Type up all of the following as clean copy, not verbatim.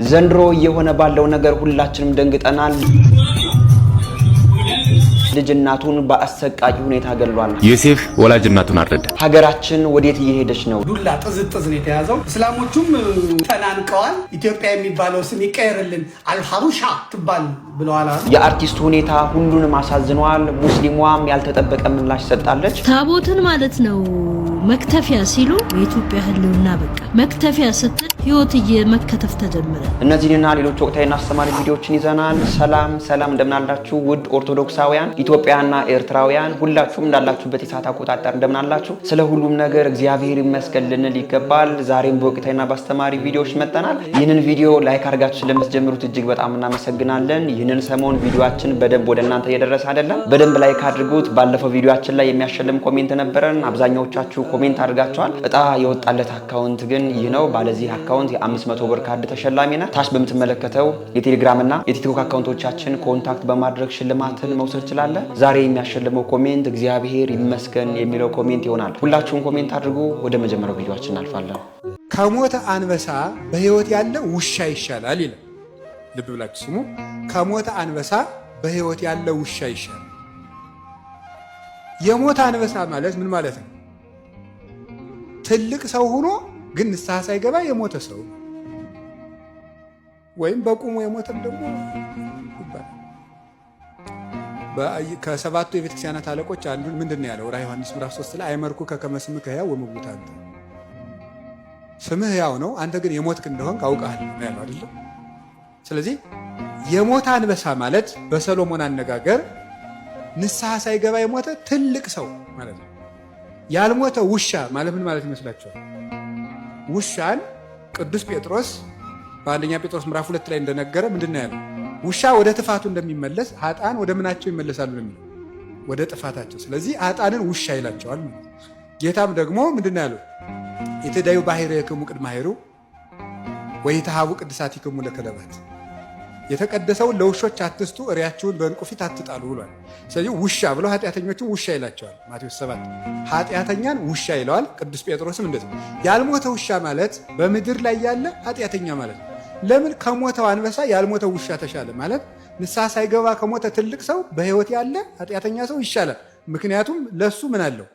ዘንድሮ የሆነ ባለው ነገር ሁላችንም ደንግጠናል። ልጅ እናቱን በአሰቃቂ ሁኔታ ገድሏል። ዮሴፍ ወላጅ እናቱን አረደ። ሀገራችን ወዴት እየሄደች ነው? ዱላ ጥዝጥዝ ነው የተያዘው። እስላሞቹም ተናንቀዋል። ኢትዮጵያ የሚባለው ስም ይቀየርልን አልሐሩሻ ትባል ብለዋል። የአርቲስቱ ሁኔታ ሁሉንም አሳዝኗል። ሙስሊሟም ያልተጠበቀ ምላሽ ሰጣለች። ታቦትን ማለት ነው መክተፊያ ሲሉ የኢትዮጵያ ህልውና በቃ መክተፊያ ስትል ህይወት እየመከተፍ ተጀመረ። እነዚህና ሌሎች ወቅታዊና አስተማሪ ቪዲዮዎችን ይዘናል። ሰላም እንደምናላችሁ ውድ ኦርቶዶክሳውያን ኢትዮጵያና ኤርትራውያን ሁላችሁም እንዳላችሁበት የሰዓት አቆጣጠር እንደምናላችሁ ስለ ሁሉም ነገር እግዚአብሔር ይመስገን ልንል ይገባል። ዛሬም በወቅታዊና በአስተማሪ ቪዲዮዎች መጥተናል። ይህንን ቪዲዮ ላይክ አድርጋችሁ ስለምትጀምሩት እጅግ በጣም እናመሰግናለን። ይህንን ሰሞን ቪዲዮአችን በደንብ ወደ እናንተ እየደረሰ አይደለም። በደንብ ላይክ አድርጉት። ባለፈው ቪዲዮአችን ላይ የሚያሸልም ኮሜንት ነበረን። አብዛኛዎቻችሁ ኮሜንት አድርጋችኋል። እጣ የወጣለት አካውንት ግን ይህ ነው። ባለዚህ አካውንት የ500 ብር ካርድ ተሸላሚ ነህ። ታች በምትመለከተው የቴሌግራም እና የቲክቶክ አካውንቶቻችን ኮንታክት በማድረግ ሽልማትን መውሰድ ትችላለህ። ዛሬ የሚያሸልመው ኮሜንት እግዚአብሔር ይመስገን የሚለው ኮሜንት ይሆናል። ሁላችሁም ኮሜንት አድርጉ። ወደ መጀመሪያው ቪዲዮአችን እናልፋለን። ከሞተ አንበሳ በህይወት ያለ ውሻ ይሻላል ይላል። ልብ ብላችሁ ስሙ። ከሞተ አንበሳ በህይወት ያለ ውሻ ይሻላል። የሞተ አንበሳ ማለት ምን ማለት ነው? ትልቅ ሰው ሆኖ ግን ንስሐ ሳይገባ የሞተ ሰው ወይም በቁሙ የሞተም ደግሞ ይባላል። ከሰባቱ የቤተክርስቲያናት አለቆች አንዱ ምንድነው ያለው? ራዕየ ዮሐንስ ምዕራፍ 3 ላይ አይመርኩ ከከመስምከ ሕያው ወምውት አንተ፣ ስምህ ሕያው ነው አንተ ግን የሞትክ እንደሆንክ አውቀሃል ነው ያለው አይደል? ስለዚህ የሞተ አንበሳ ማለት በሰሎሞን አነጋገር ንስሐ ሳይገባ የሞተ ትልቅ ሰው ማለት ነው። ያልሞተ ውሻ ማለት ምን ማለት ይመስላችኋል? ውሻን ቅዱስ ጴጥሮስ በአንደኛ ጴጥሮስ ምዕራፍ 2 ላይ እንደነገረ ምንድነው ያለው? ውሻ ወደ ጥፋቱ እንደሚመለስ ኃጥአን ወደ ምናቸው ይመለሳሉ ነው የሚለው? ወደ ጥፋታቸው። ስለዚህ ኃጥአንን ውሻ ይላቸዋል ማለት። ጌታም ደግሞ ምንድነው ያለው? ኢትዳዩ ባሕርክሙ ቅድመ ኃይሩ ወኢትሃቡ ቅድሳቲክሙ ለከለባት፣ የተቀደሰውን ለውሾች አትስጡ፣ እሪያችሁን በዕንቁ ፊት አትጣሉ ብሏል። ስለዚህ ውሻ ብለው ኃጢአተኞችን ውሻ ይላቸዋል። ማቴዎስ 7 ኃጢአተኛን ውሻ ይለዋል። ቅዱስ ጴጥሮስም እንደዚህ። ያልሞተ ውሻ ማለት በምድር ላይ ያለ ኃጢአተኛ ማለት ነው። ለምን ከሞተው አንበሳ ያልሞተ ውሻ ተሻለ ማለት? ንስሐ ሳይገባ ከሞተ ትልቅ ሰው በህይወት ያለ ኃጢአተኛ ሰው ይሻላል። ምክንያቱም ለሱ ምን አለው?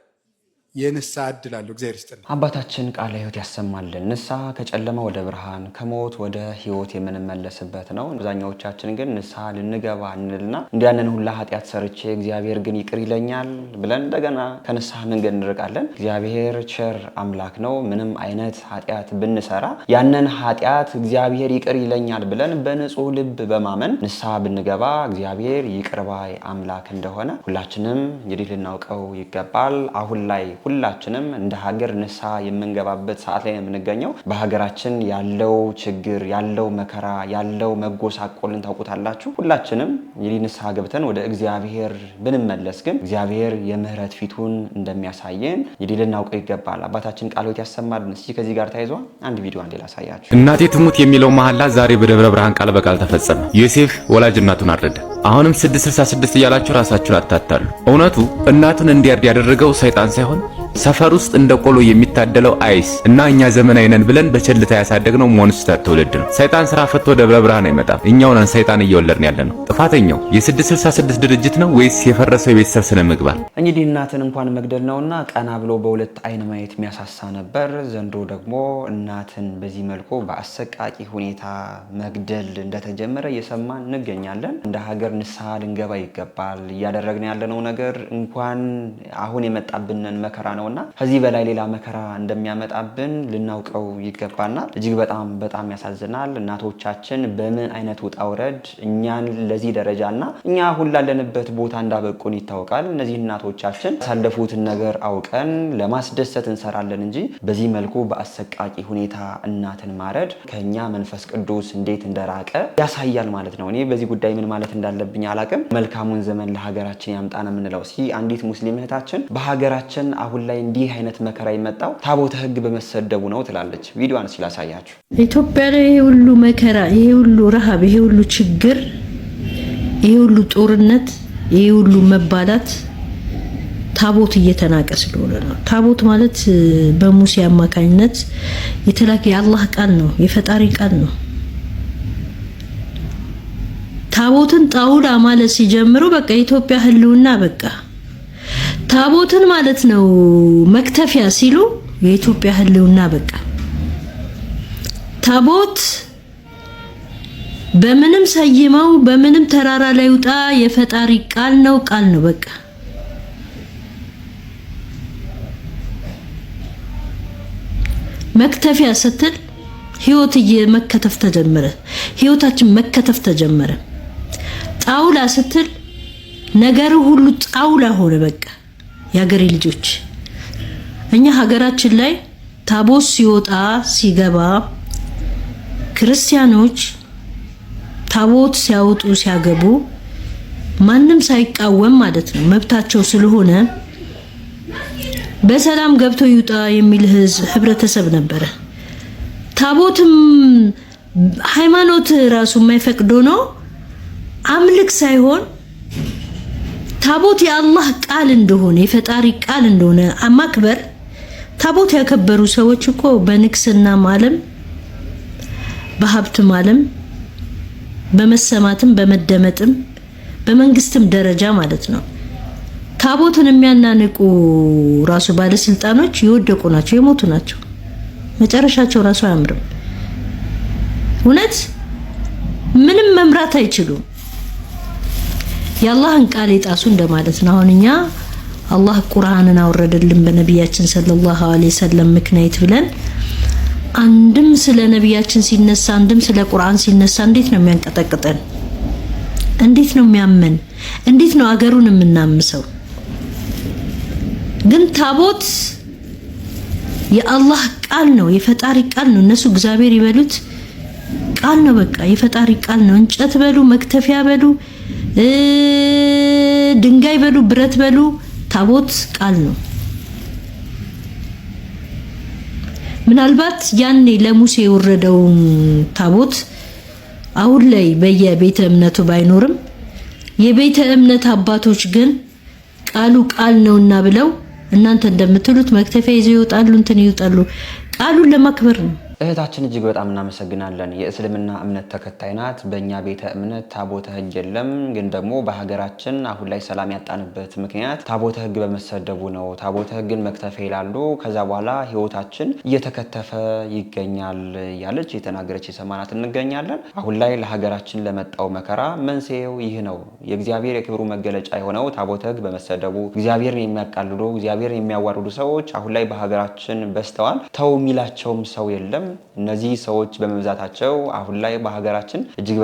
የንስሐ ዕድል አለው። እግዚአብሔር ይስጥልን። አባታችን ቃለ ሕይወት ያሰማልን። ንስሐ ከጨለማ ወደ ብርሃን ከሞት ወደ ሕይወት የምንመለስበት ነው። አብዛኛዎቻችን ግን ንስሐ ልንገባ እንልና እንዲያንን ሁላ ኃጢአት ሰርቼ እግዚአብሔር ግን ይቅር ይለኛል ብለን እንደገና ከንስሐ መንገድ እንርቃለን። እግዚአብሔር ቸር አምላክ ነው። ምንም አይነት ኃጢአት ብንሰራ ያንን ኃጢአት እግዚአብሔር ይቅር ይለኛል ብለን በንጹህ ልብ በማመን ንስሐ ብንገባ እግዚአብሔር ይቅር ባይ አምላክ እንደሆነ ሁላችንም እንግዲህ ልናውቀው ይገባል። አሁን ላይ ሁላችንም እንደ ሀገር ንስሐ የምንገባበት ሰዓት ላይ ነው የምንገኘው። በሀገራችን ያለው ችግር ያለው መከራ ያለው መጎሳቆልን ታውቁታላችሁ። ሁላችንም እንግዲህ ንስሐ ገብተን ወደ እግዚአብሔር ብንመለስ ግን እግዚአብሔር የምህረት ፊቱን እንደሚያሳየን እንግዲህ ልናውቀው ይገባል። አባታችን ቃለ ሕይወት ያሰማልን። እስኪ ከዚህ ጋር ተያይዞ አንድ ቪዲዮ አንዴ ላሳያችሁ። እናቴ ትሙት የሚለው መሐላ ዛሬ በደብረ ብርሃን ቃል በቃል ተፈጸመ። ዮሴፍ ወላጅ እናቱን አረደ። አሁንም 666 እያላችሁ ራሳችሁን አታታሉ። እውነቱ እናቱን እንዲያርድ ያደረገው ሰይጣን ሳይሆን ሰፈር ውስጥ እንደ ቆሎ የሚታደለው አይስ እና እኛ ዘመናዊ ነን ብለን በቸልታ ያሳደግነው ሞንስተር ትውልድ ነው። ሰይጣን ስራ ፈቶ ደብረ ብርሃን አይመጣም። እኛው ነን ሰይጣን እየወለድን ያለነው። ጥፋተኛው የ666 ድርጅት ነው ወይስ የፈረሰው የቤተሰብ ስነ ምግባር? እንግዲህ እናትን እንኳን መግደል ነውና ቀና ብሎ በሁለት አይን ማየት የሚያሳሳ ነበር። ዘንድሮ ደግሞ እናትን በዚህ መልኩ በአሰቃቂ ሁኔታ መግደል እንደተጀመረ እየሰማን እንገኛለን። እንደ ሀገር ንስሐ ልንገባ ይገባል። እያደረግን ያለነው ነገር እንኳን አሁን የመጣብንን መከራ ነውና ከዚህ በላይ ሌላ መከራ እንደሚያመጣብን ልናውቀው ይገባናል። እጅግ በጣም ያሳዝናል። እናቶቻችን በምን አይነት ውጣ ውረድ እኛን ለዚህ ደረጃና እኛ አሁን ላለንበት ቦታ እንዳበቁን ይታወቃል። እነዚህ እናቶቻችን ያሳለፉትን ነገር አውቀን ለማስደሰት እንሰራለን እንጂ በዚህ መልኩ በአሰቃቂ ሁኔታ እናትን ማረድ ከኛ መንፈስ ቅዱስ እንዴት እንደራቀ ያሳያል ማለት ነው። እኔ በዚህ ጉዳይ ምን ማለት እንዳለብኝ አላቅም። መልካሙን ዘመን ለሀገራችን ያምጣና የምንለው እስኪ አንዲት ሙስሊም እህታችን በሀገራችን አሁን ላይ እንዲህ አይነት መከራ ይመጣው ታቦተ ሕግ በመሰደቡ ነው ትላለች። ቪዲዮዋን እስኪ ላሳያችሁ። ኢትዮጵያ ላይ ይሄ ሁሉ መከራ፣ ይሄ ሁሉ ረሃብ፣ ይሄ ሁሉ ችግር፣ ይሄ ሁሉ ጦርነት፣ ይሄ ሁሉ መባላት ታቦት እየተናቀ ስለሆነ ነው። ታቦት ማለት በሙሴ አማካኝነት የተላከ የአላህ ቃል ነው፣ የፈጣሪ ቃል ነው። ታቦትን ጣውላ ማለት ሲጀምሩ በቃ የኢትዮጵያ ህልውና በቃ ታቦትን ማለት ነው መክተፊያ ሲሉ የኢትዮጵያ ህልውና በቃ ታቦት በምንም ሰይመው በምንም ተራራ ላይ ውጣ የፈጣሪ ቃል ነው በቃ መክተፊያ ስትል ህይወት መከተፍ ተጀመረ ህይወታችን መከተፍ ተጀመረ ጣውላ ስትል ነገር ሁሉ ጣውላ ሆነ በቃ ያገሬ ልጆች እኛ ሀገራችን ላይ ታቦት ሲወጣ ሲገባ ክርስቲያኖች ታቦት ሲያወጡ ሲያገቡ ማንንም ሳይቃወም ማለት ነው መብታቸው ስለሆነ በሰላም ገብቶ ይውጣ የሚል ህብረተሰብ ነበር ታቦትም ሃይማኖት ራሱ የማይፈቅዶ ነው አምልክ ሳይሆን ታቦት የአላህ ቃል እንደሆነ የፈጣሪ ቃል እንደሆነ ማክበር ታቦት ያከበሩ ሰዎች እኮ በንክስና ዓለም በሀብትም ዓለም በመሰማትም በመደመጥም በመንግስትም ደረጃ ማለት ነው ታቦትን የሚያናንቁ ራሱ ባለስልጣኖች የወደቁ ናቸው የሞቱ ናቸው መጨረሻቸው ራሱ አያምርም እውነት ምንም መምራት አይችሉም የአላህን ቃል ይጣሱ እንደማለት ነው አሁንኛ አላህ ቁርአንን አወረደልን በነቢያችን ሰለላሁ ዐለይሂ ወሰለም ምክንያት ብለን አንድም ስለ ነቢያችን ሲነሳ አንድም ስለ ቁርአን ሲነሳ እንዴት ነው የሚያንቀጠቅጠን እንዴት ነው የሚያመን እንዴት ነው አገሩን የምናምሰው ግን ታቦት የአላህ ቃል ነው የፈጣሪ ቃል ነው እነሱ እግዚአብሔር ይበሉት ቃል ነው በቃ የፈጣሪ ቃል ነው እንጨት በሉ መክተፊያ በሉ ድንጋይ በሉ ብረት በሉ ታቦት ቃል ነው ምናልባት ያኔ ለሙሴ የወረደው ታቦት አሁን ላይ በየቤተ እምነቱ ባይኖርም የቤተ እምነት አባቶች ግን ቃሉ ቃል ነውና ብለው እናንተ እንደምትሉት መክተፊያ ይዘው ይወጣሉ እንትን ይወጣሉ ቃሉን ለማክበር ነው እህታችን እጅግ በጣም እናመሰግናለን የእስልምና እምነት ተከታይ ናት በእኛ ቤተ እምነት ታቦተ ህግ የለም ግን ደግሞ በሀገራችን አሁን ላይ ሰላም ያጣንበት ምክንያት ታቦተ ህግ በመሰደቡ ነው ታቦተ ህግን መክተፊያ ይላሉ ከዛ በኋላ ህይወታችን እየተከተፈ ይገኛል ያለች የተናገረች የሰማናት እንገኛለን አሁን ላይ ለሀገራችን ለመጣው መከራ መንስኤው ይህ ነው የእግዚአብሔር የክብሩ መገለጫ የሆነው ታቦተ ህግ በመሰደቡ እግዚአብሔርን የሚያቃልሉ እግዚአብሔርን የሚያዋርዱ ሰዎች አሁን ላይ በሀገራችን በስተዋል ተው የሚላቸውም ሰው የለም እነዚህ ሰዎች በመብዛታቸው አሁን ላይ በሀገራችን እጅግ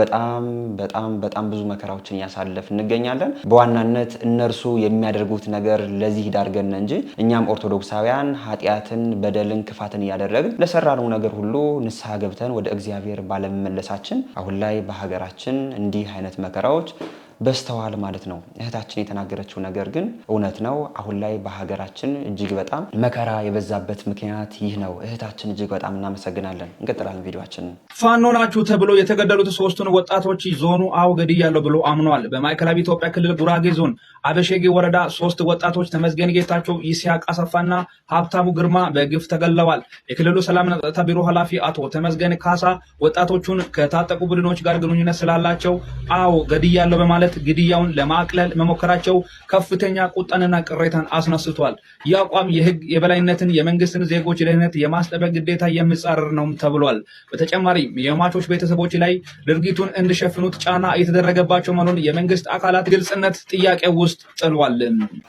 በጣም ብዙ መከራዎችን ያሳለፍ እንገኛለን በዋናነት እነርሱ የሚያደርጉት ነገር ለዚህ ዳርገን እንጂ እኛም ኦርቶዶክሳውያን ኃጢያትን በደልን ክፋትን ያደረግን ለሰራነው ነገር ሁሉ ንስሐ ገብተን ወደ እግዚአብሔር ባለመመለሳችን አሁን ላይ በሀገራችን እንዲህ አይነት መከራዎች በስተዋል ማለት ነው እህታችን የተናገረችው ነገር ግን እውነት ነው አሁን ላይ በሀገራችን እጅግ በጣም መከራ የበዛበት ምክንያት ይህ ነው እህታችን እጅግ በጣም እናመሰግናለን እንቀጥላለን ቪዲዮአችን ፋኖ ናችሁ ተብሎ የተገደሉት ሶስቱን ወጣቶች ዞኑ ገድያለሁ ብሎ አምኗል በማዕከላዊ ኢትዮጵያ ክልል ጉራጌ ዞን አበሸጌ ወረዳ 3 ወጣቶች ተመስገን ጌታቸው ይስሐቅ አሰፋና ሀብታሙ ግርማ በግፍ ተገለዋል የክልሉ ሰላምና ጸጥታ ቢሮ ኃላፊ አቶ ተመስገን ካሳ ወጣቶቹን ከታጠቁ ቡድኖች ጋር ግንኙነት ስላላቸው ገድያለሁ በማለት ግድያውን ለማቅለል መሞከራቸው ከፍተኛ ቁጣንና ቅሬታን አስነስቷል ይህ አቋም የህግ የበላይነትን የመንግስትን ዜጎች ደህንነት የማስጠበቅ ግዴታ የሚጻረር ነው ተብሏል በተጨማሪም የሟቾች ቤተሰቦች ላይ ድርጊቱን እንዲሸፍኑት ጫና እየተደረገባቸው መሆኑን የመንግስት አካላት ግልጽነት ጥያቄ ውስጥ ጥሏል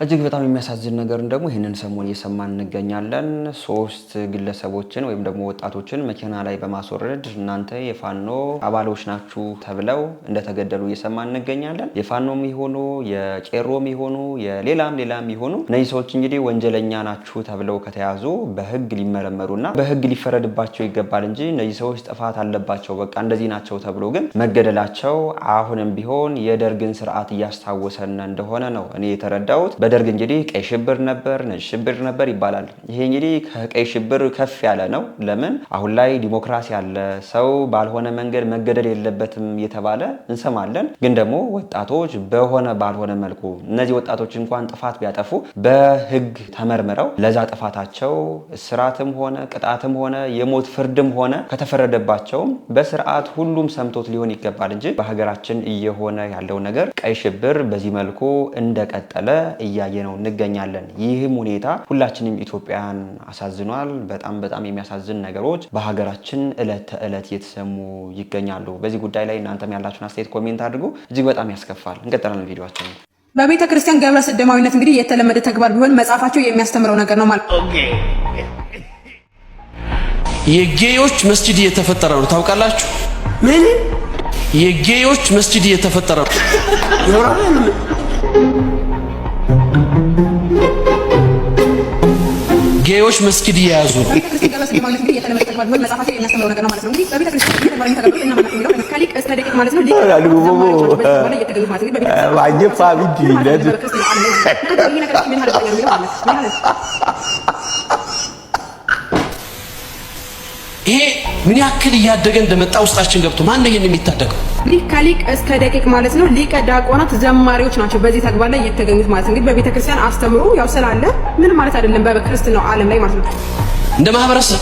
እጅግ በጣም የሚያሳዝን ነገር ደግሞ ይሄንን ሰሞን እየሰማን እንገኛለን 3 ግለሰቦችን ወይም ደግሞ ወጣቶችን መኪና ላይ በማስወረድ እናንተ የፋኖ አባሎች ናችሁ ተብለው እንደተገደሉ እየሰማን እንገኛለን የፋኖም ይሆኑ የቄሮም ይሆኑ የሌላም ይሆኑ እነዚህ ሰዎች እንግዲህ ወንጀለኛ ናችሁ ተብለው ከተያዙ በህግ ሊመረመሩና በህግ ሊፈረድባቸው ይገባል እንጂ እነዚህ ሰዎች ጥፋት አለባቸው በቃ እንደዚህ ናቸው ተብሎ ግን መገደላቸው አሁንም ቢሆን የደርግን ስርዓት እያስታወሰን እንደሆነ ነው እኔ የተረዳሁት በደርግ እንግዲህ ቀይ ሽብር ነበር ነጭ ሽብር ነበር ይባላል ይሄ እንግዲህ ከቀይ ሽብር ከፍ ያለ ነው ለምን አሁን ላይ ዲሞክራሲ አለ ሰው ባልሆነ መንገድ መገደል የለበትም እየተባለ እንሰማለን ግን ደግሞ ወጣቶች በሆነ ባልሆነ መልኩ እነዚህ ወጣቶች እንኳን ጥፋት ቢያጠፉ በህግ ተመርምረው ለዛ ጥፋታቸው እስራትም ሆነ ቅጣትም ሆነ የሞት ፍርድም ሆነ ከተፈረደባቸውም በስርዓት ሁሉም ሰምቶት ሊሆን ይገባል እንጂ በሀገራችን እየሆነ ያለው ነገር ቀይ ሽብር በዚህ መልኩ እንደቀጠለ እያየነው እንገኛለን። ይህም ሁኔታ ሁላችንም ኢትዮጵያን አሳዝኗል። በጣም የሚያሳዝን ነገሮች በሀገራችን እለት ተእለት እየተሰሙ ይገኛሉ። በዚህ ጉዳይ ላይ እናንተም ያላችሁን አስተያየት ኮሜንት አድርጉ። እጅግ በጣም ያስከፋል። እንቀጥላለን ቪዲዮአችን። በቤተ ክርስቲያን ግብረ ሰዶማዊነት እንግዲህ የተለመደ ተግባር ቢሆን መጽሐፋቸው የሚያስተምረው ነገር ነው ማለት ነው። የጌዮች መስጂድ እየተፈጠረ ነው ታውቃላችሁ? ምን የጌዮች መስጂድ እየተፈጠረ ነው? ጌዮች መስጊድ እየያዙ ነው። ይሄ ምን ያክል እያደገ እንደመጣ ውስጣችን ገብቶ ማን ነው ይሄን የሚታደገው? እንግዲህ ከሊቅ እስከ ደቂቅ ማለት ነው ሊቀ ዲያቆናት ዘማሪዎች ናቸው በዚህ ተግባር ላይ የተገኙት ማለት ነው። እንግዲህ በቤተ ክርስቲያን አስተምሮ ያው ስላለ ምን ማለት አይደለም በክርስትናው ዓለም ላይ ማለት ነው። እንደ ማህበረሰብ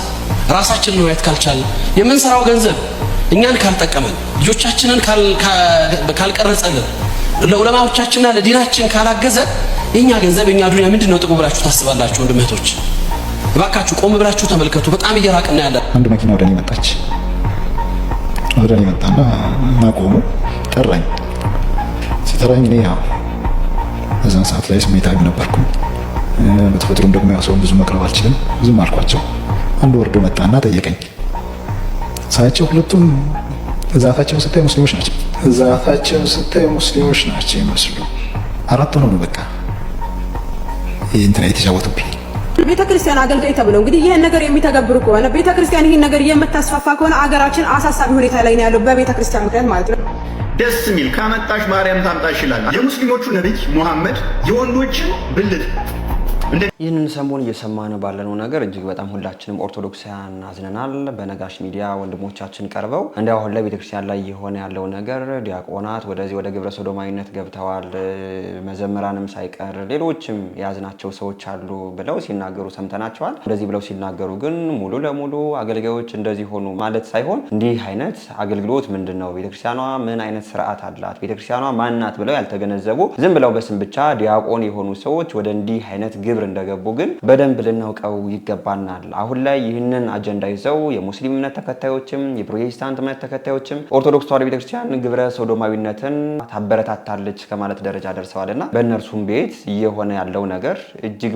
ራሳችንን ማየት ካልቻልን የምንሰራው ገንዘብ እኛን ካልጠቀመን ልጆቻችንን ካልቀረጸልን ለዑለማዎቻችንና ለዲናችን ካላገዘ የኛ ገንዘብ የኛ ዱንያ ምንድነው ጥቅሙ ብላችሁ ታስባላችሁ? ወንድም እህቶች እባካችሁ ቆም ብላችሁ ተመልከቱ። በጣም እየራቅና ያለ አንድ መኪና ወደኔ መጣች። ወደኔ መጣና ማቆሙ ጠራኝ። ሲጠራኝ እኔ ያው በዛን ሰዓት ላይ ስሜታዊ ነበርኩ። በተፈጥሮም ደግሞ ያው ሰውን ብዙ መቅረብ አልችልም። ዝም አልኳቸው። አንድ ወርዶ መጣና ጠየቀኝ። ሳያቸው ሁለቱም ዛታቸውን ስታይ ሙስሊሞች ናቸው። ዛታቸውን ስታይ ሙስሊሞች ናቸው ይመስሉ። አራት ሆነው ነው በቃ እንትና የተጫወቱብኝ። ቤተክርስቲያን አገልጋይ ተብለው እንግዲህ ይሄን ነገር የሚተገብሩ ከሆነ ቤተክርስቲያን ይሄን ነገር የምታስፋፋ ከሆነ አገራችን አሳሳቢ ሁኔታ ላይ ነው ያለው በቤተክርስቲያን ምክንያት ማለት ነው። ደስ የሚል ካመጣሽ ማርያም ታምጣሽ ይላል የሙስሊሞቹ ነብይ ሙሐመድ የወንዶችን ብልት። ይህንን ሰሞን እየሰማን ባለነው ነገር እጅግ በጣም ሁላችንም ኦርቶዶክሳውያን አዝነናል። በነጋሽ ሚዲያ ወንድሞቻችን ቀርበው እንዲያው አሁን ላይ ቤተክርስቲያን ላይ የሆነ ያለው ነገር ዲያቆናት ወደዚህ ወደ ግብረ ሰዶማዊነት ገብተዋል፣ መዘምራንም ሳይቀር ሌሎችም የያዝናቸው ሰዎች አሉ ብለው ሲናገሩ ሰምተናቸዋል። እንደዚህ ብለው ሲናገሩ ግን ሙሉ ለሙሉ አገልጋዮች እንደዚህ ሆኑ ማለት ሳይሆን እንዲህ አይነት አገልግሎት ምንድን ነው፣ ቤተክርስቲያኗ ምን አይነት ስርዓት አላት፣ ቤተክርስቲያኗ ማናት ብለው ያልተገነዘቡ ዝም ብለው በስም ብቻ ዲያቆን የሆኑ ሰዎች ወደ እንዲህ አይነት ግብር እንደገቡ ግን በደንብ ልናውቀው ይገባናል። አሁን ላይ ይህንን አጀንዳ ይዘው የሙስሊም እምነት ተከታዮችም የፕሮቴስታንት እምነት ተከታዮችም ኦርቶዶክስ ተዋሕዶ ቤተክርስቲያን ግብረ ሰዶማዊነትን ታበረታታለች ከማለት ደረጃ ደርሰዋልና በእነርሱም ቤት እየሆነ ያለው ነገር እጅግ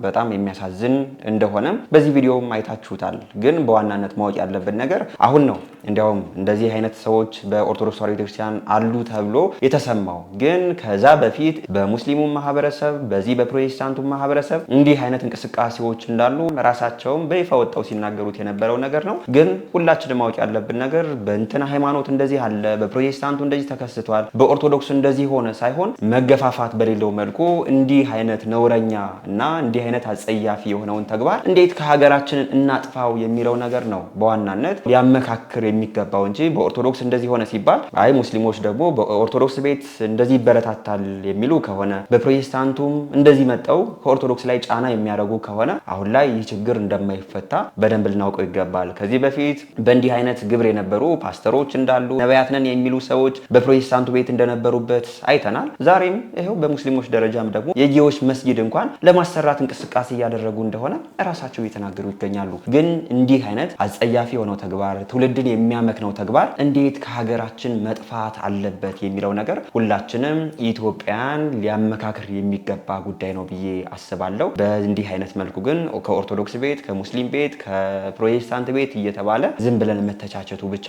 በጣም የሚያሳዝን እንደሆነ በዚህ ቪዲዮም አይታችሁታል። ግን በዋናነት ማወቅ ያለብን ነገር አሁን ነው እንዲያውም እንደዚህ አይነት ሰዎች በኦርቶዶክስ ተዋሕዶ ቤተክርስቲያን አሉ ተብሎ የተሰማው። ግን ከዛ በፊት በሙስሊሙ ማህበረሰብ በዚህ በፕሮቴስታንቱ ማህበረሰብ እንዲህ አይነት እንቅስቃሴዎች እንዳሉ ራሳቸውም በይፋ ወጣው ሲናገሩት የነበረው ነገር ነው። ግን ሁላችንም ማወቅ ያለብን ነገር በእንትና ሃይማኖት እንደዚህ አለ፣ በፕሮቴስታንቱ እንደዚህ ተከስቷል፣ በኦርቶዶክሱ እንደዚህ ሆነ ሳይሆን መገፋፋት በሌለው መልኩ እንዲህ አይነት ነውረኛ እና እንዲህ አይነት አጸያፊ የሆነውን ተግባር እንዴት ከሀገራችን እናጥፋው የሚለው ነገር ነው በዋናነት ሊያመካክር የሚገባው እንጂ በኦርቶዶክስ እንደዚህ ሆነ ሲባል አይ ሙስሊሞች ደግሞ በኦርቶዶክስ ቤት እንደዚህ ይበረታታል የሚሉ ከሆነ በፕሮቴስታንቱም እንደዚህ መጣው ከኦርቶዶክስ ላይ ጫና የሚያደርጉ ከሆነ አሁን ላይ ይህ ችግር እንደማይፈታ በደንብ ልናውቀው ይገባል። ከዚህ በፊት በእንዲህ አይነት ግብር የነበሩ ፓስተሮች እንዳሉ ነቢያት ነን የሚሉ ሰዎች በፕሮቴስታንቱ ቤት እንደነበሩበት አይተናል። ዛሬም ይሄው በሙስሊሞች ደረጃም ደግሞ የጌዮች መስጊድ እንኳን ለማሰራት እንቅስቃሴ እያደረጉ እንደሆነ እራሳቸው እየተናገሩ ይገኛሉ። ግን እንዲህ አይነት አጸያፊ የሆነው ተግባር ትውልድን የሚያመክነው ተግባር እንዴት ከሀገራችን መጥፋት አለበት የሚለው ነገር ሁላችንም ኢትዮጵያን ሊያመካክር የሚገባ ጉዳይ ነው ብዬ አስባለሁ። በእንዲህ አይነት መልኩ ግን ከኦርቶዶክስ ቤት ከሙስሊም ቤት ከፕሮቴስታንት ቤት እየተባለ ዝም ብለን መተቻቸቱ ብቻ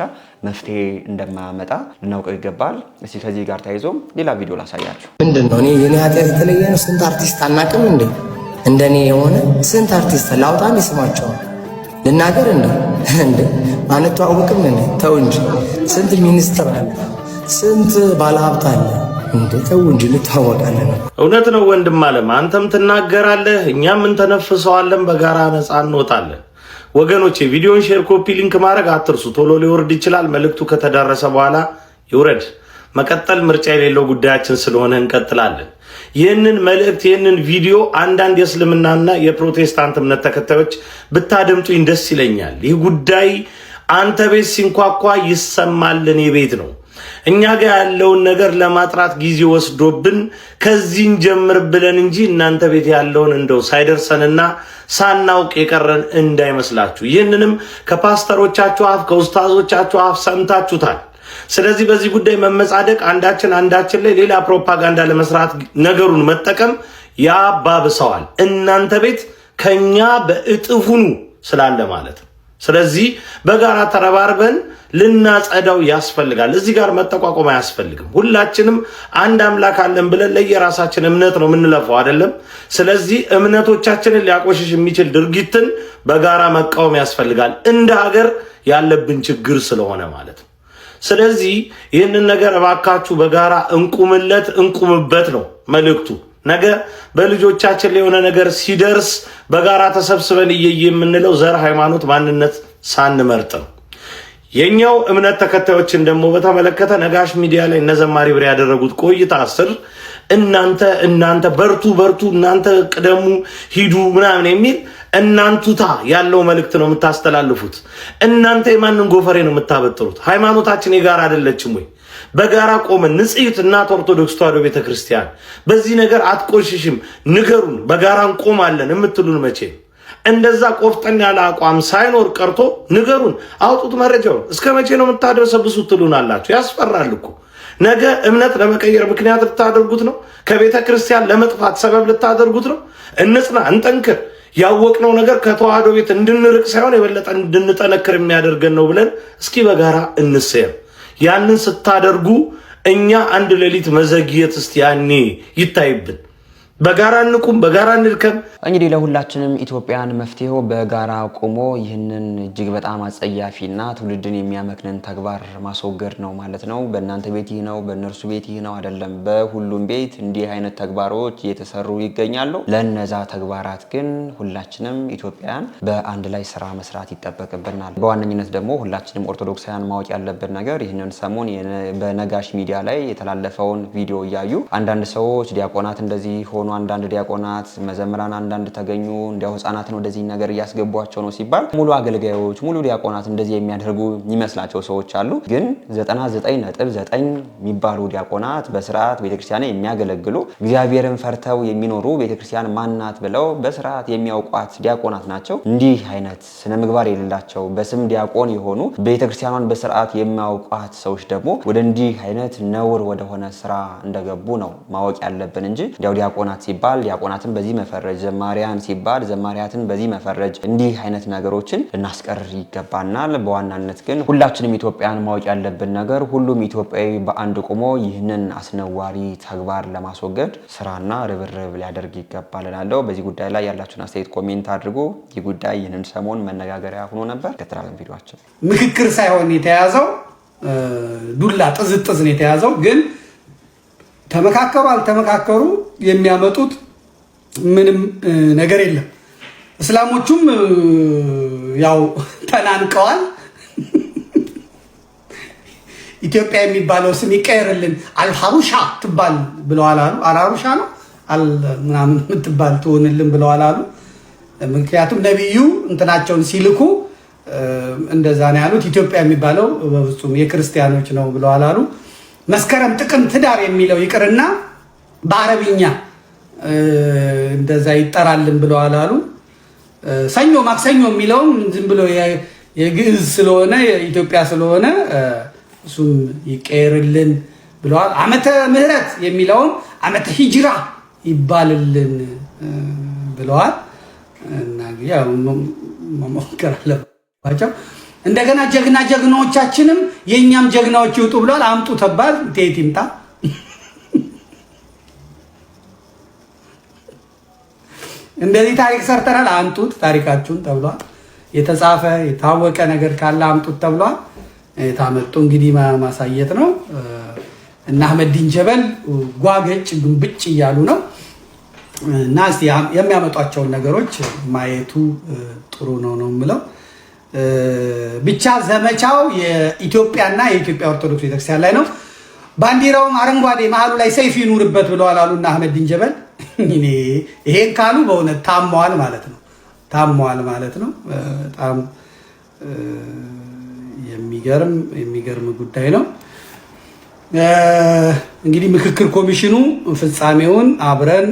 መፍትሄ እንደማያመጣ ልናውቀው ይገባል። እስቲ ከዚህ ጋር ተያይዞም ሌላ ቪዲዮ ላሳያችሁ። ምንድነው እኔ የኔ ኃጢአት የተለየ ነው? ስንት አርቲስት አናውቅም እንዴ? እንደኔ የሆነ ስንት አርቲስት ላውጣም ይስማቸው ልናገር እንዴ አንተዋወቅም እንዴ? ተው እንጂ ስንት ሚኒስትር አለ፣ ስንት ባለሀብት አለ እንዴ? ተው እንጂ ልታወቃለን። እውነት ነው ወንድም አለም፣ አንተም ትናገራለህ፣ እኛም እንተነፍሰዋለን፣ በጋራ ነፃ እንወጣለን። ወገኖቼ ቪዲዮን ሼር፣ ኮፒ ሊንክ ማድረግ አትርሱ። ቶሎ ሊወርድ ይችላል። መልእክቱ ከተዳረሰ በኋላ ይውረድ። መቀጠል ምርጫ የሌለው ጉዳያችን ስለሆነ እንቀጥላለን። ይህንን መልእክት ይህንን ቪዲዮ አንዳንድ የእስልምናና የፕሮቴስታንት እምነት ተከታዮች ብታደምጡኝ ደስ ይለኛል። ይህ ጉዳይ አንተ ቤት ሲንኳኳ ይሰማል፣ እኔ ቤት ነው። እኛ ጋር ያለውን ነገር ለማጥራት ጊዜ ወስዶብን ከዚህን ጀምር ብለን እንጂ እናንተ ቤት ያለውን እንደው ሳይደርሰንና ሳናውቅ የቀረን እንዳይመስላችሁ። ይህንንም ከፓስተሮቻችሁ አፍ ከኡስታዞቻችሁ አፍ ሰምታችሁታል። ስለዚህ በዚህ ጉዳይ መመጻደቅ አንዳችን ላይ ሌላ ፕሮፓጋንዳ ለመስራት ነገሩን መጠቀም ያባብሰዋል። እናንተ ቤት ከኛ በእጥፉኑ ስላለ ማለት ነው። ስለዚህ በጋራ ተረባርበን ልናጸዳው ያስፈልጋል። እዚህ ጋር መጠቋቆም አያስፈልግም። ሁላችንም አንድ አምላክ አለን ብለን ለየራሳችን እምነት ነው የምንለፈው አይደለም። ስለዚህ እምነቶቻችንን ሊያቆሽሽ የሚችል ድርጊትን በጋራ መቃወም ያስፈልጋል፣ እንደ ሀገር ያለብን ችግር ስለሆነ ማለት ነው። ስለዚህ ይህንን ነገር እባካችሁ በጋራ እንቁምበት ነው መልእክቱ። ነገ በልጆቻችን ላይ የሆነ ነገር ሲደርስ በጋራ ተሰብስበን እየየ የምንለው ዘር፣ ሃይማኖት፣ ማንነት ሳንመርጥ ነው። የኛው እምነት ተከታዮችን ደግሞ በተመለከተ ነጋሽ ሚዲያ ላይ እነዘማሪ ብር ያደረጉት ቆይታ ስር እናንተ በርቱ፣ እናንተ ቅደሙ፣ ሂዱ ምናምን የሚል እናንቱታ ያለው መልእክት ነው የምታስተላልፉት። እናንተ የማንን ጎፈሬ ነው የምታበጥሩት? ሃይማኖታችን የጋራ አይደለችም ወይ? በጋራ ቆመን ንጽሕት እናት ኦርቶዶክስ ተዋሕዶ ቤተክርስቲያን በዚህ ነገር አትቆሽሽም፣ ንገሩን፣ በጋራ እንቆማለን የምትሉን መቼ? እንደዛ ቆፍጠን ያለ አቋም ሳይኖር ቀርቶ ንገሩን፣ አውጡት መረጃውን። እስከ መቼ ነው የምታደበሰብሱት ትሉናላችሁ? ያስፈራል እኮ። ነገ እምነት ለመቀየር ምክንያት ልታደርጉት ነው? ከቤተ ክርስቲያን ለመጥፋት ሰበብ ልታደርጉት ነው? እንጽና፣ እንጠንክር። ያወቅነው ነገር ከተዋህዶ ቤት እንድንርቅ ሳይሆን የበለጠ እንድንጠነክር የሚያደርገን ነው ብለን እስኪ በጋራ እንሰየም። ያንን ስታደርጉ እኛ አንድ ሌሊት መዘግየት እስቲ ያኔ ይታይብን። በጋራ እንቁም፣ በጋራ እንድከም። እንግዲህ ለሁላችንም ኢትዮጵያን መፍትሄው በጋራ ቆሞ ይህንን እጅግ በጣም አጸያፊና ትውልድን የሚያመክንን ተግባር ማስወገድ ነው ማለት ነው። በእናንተ ቤት ይህ ነው፣ በእነርሱ ቤት ይህ ነው አይደለም። በሁሉም ቤት እንዲህ አይነት ተግባሮች እየተሰሩ ይገኛሉ። ለነዛ ተግባራት ግን ሁላችንም ኢትዮጵያን በአንድ ላይ ስራ መስራት ይጠበቅብናል። በዋነኝነት ደግሞ ሁላችንም ኦርቶዶክሳውያን ማወቅ ያለብን ነገር ይህንን ሰሞን በነጋሽ ሚዲያ ላይ የተላለፈውን ቪዲዮ እያዩ አንዳንድ ሰዎች ዲያቆናት እንደዚህ ሆኑ፣ አንዳንድ ዲያቆናት መዘምራን አንዳንድ ተገኙ፣ እንዲያው ህፃናትን ወደዚህ ነገር እያስገቧቸው ነው ሲባል ሙሉ አገልጋዮች ሙሉ ዲያቆናት እንደዚህ የሚያደርጉ የሚመስላቸው ሰዎች አሉ። ግን 99.9 የሚባሉ ዲያቆናት በስርዓት ቤተክርስቲያን የሚያገለግሉ እግዚአብሔርን ፈርተው የሚኖሩ ቤተክርስቲያን ማናት ብለው በስርዓት የሚያውቋት ዲያቆናት ናቸው። እንዲህ አይነት ስነ ምግባር የሌላቸው በስም ዲያቆን የሆኑ ቤተክርስቲያኗን በስርዓት የሚያውቋት ሰዎች ደግሞ ወደ እንዲህ አይነት ነውር ወደሆነ ስራ እንደገቡ ነው ማወቅ ያለብን እንጂ እንዲያው ዲያቆናት ሲባል ዲያቆናትን በዚህ መፈረጅ፣ ዘማሪያን ሲባል ዘማሪያትን በዚህ መፈረጅ፣ እንዲህ አይነት ነገሮችን ልናስቀር ይገባናል። በዋናነት ግን ሁላችንም ኢትዮጵያን ማወቅ ያለብን ነገር ሁሉም ኢትዮጵያዊ በአንድ ቆሞ ይህንን አስነዋሪ ተግባር ለማስወገድ ስራና ርብርብ ሊያደርግ ይገባል እላለሁ። በዚህ ጉዳይ ላይ ያላችሁን አስተያየት ኮሜንት አድርጉ። ይህ ጉዳይ ይህንን ሰሞን መነጋገሪያ ሆኖ ነበር። ከተራለን ቪዲዮአችን ምክክር ሳይሆን የተያዘው ዱላ ጥዝጥዝ ነው የተያዘው። ግን ተመካከሩ አልተመካከሩ የሚያመጡት ምንም ነገር የለም። እስላሞቹም ያው ተናንቀዋል። ኢትዮጵያ የሚባለው ስም ይቀየርልን አልሐሩሻ ትባል ብለዋል አሉ። አልሐሩሻ ነው ምናምን የምትባል ትሆንልን ብለዋል አሉ። ምክንያቱም ነቢዩ እንትናቸውን ሲልኩ እንደዛ ነው ያሉት። ኢትዮጵያ የሚባለው በፍጹም የክርስቲያኖች ነው ብለዋል አሉ። መስከረም፣ ጥቅምት፣ ህዳር የሚለው ይቅርና በአረብኛ እንደዛ ይጠራልን ብለዋል አሉ። ሰኞ፣ ማክሰኞ የሚለውም ዝም ብሎ የግዕዝ ስለሆነ የኢትዮጵያ ስለሆነ እሱም ይቀየርልን ብለዋል። ዓመተ ምህረት የሚለውም ዓመተ ሂጅራ ይባልልን ብለዋል። እና ያው መሞከር አለባቸው። እንደገና ጀግናዎቻችንም የኛም ጀግናዎች ይውጡ ብለዋል። አምጡ ተባል ቴት ይምጣ። እንደዚህ ታሪክ ሰርተናል አምጡት ታሪካችሁን ተብሏል። የተጻፈ የታወቀ ነገር ካለ አምጡት ተብሏል። የታመጡ እንግዲህ ማሳየት ነው። እና አህመዲን ጀበል ጓገጭ ግንብጭ እያሉ ነው። እና እስቲ የሚያመጧቸውን ነገሮች ማየቱ ጥሩ ነው የምለው። ብቻ ዘመቻው የኢትዮጵያና የኢትዮጵያ ኦርቶዶክስ ቤተክርስቲያን ላይ ነው። ባንዲራውም አረንጓዴ መሀሉ ላይ ሰይፍ ይኑርበት ብለዋል አሉና አህመዲን ጀበል። ይሄን ካሉ በእውነት ታሟል ማለት ነው። ታሟል ማለት ነው። በጣም የሚገርም ጉዳይ ነው። እንግዲህ ምክክር ኮሚሽኑ ፍጻሜውን አብረን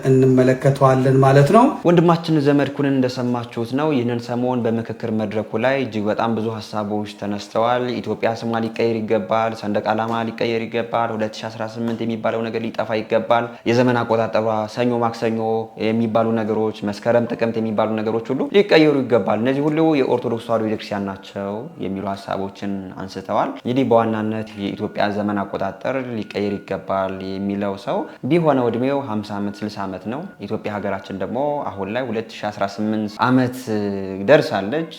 እንመለከተዋለን ማለት ነው። ወንድማችን ዘመድኩንን እንደሰማችሁት ነው። ይህንን ሰሞን በምክክር መድረኩ ላይ እጅግ በጣም ብዙ ሀሳቦች ተነስተዋል። ኢትዮጵያ ስሟ ሊቀየር ይገባል፣ ሰንደቅ ዓላማ ሊቀየር ይገባል፣ 2018 የሚባለው ነገር ሊጠፋ ይገባል፣ የዘመን አቆጣጠሯ ሰኞ ማክሰኞ የሚባሉ ነገሮች፣ መስከረም ጥቅምት የሚባሉ ነገሮች ሁሉ ሊቀየሩ ይገባል። እነዚህ ሁሉ የኦርቶዶክስ ተዋሕዶ ቤተክርስቲያን ናቸው የሚሉ ሀሳቦችን አንስተዋል። እንግዲህ በዋናነት የኢትዮጵያ ዘመን አቆጣጠር ሊቀየር ይገባል የሚለው ሰው ቢሆነው እድሜው 50 ዓመት 60 ዓመት ነው። ኢትዮጵያ ሀገራችን ደግሞ አሁን ላይ 2018 ዓመት ደርሳለች።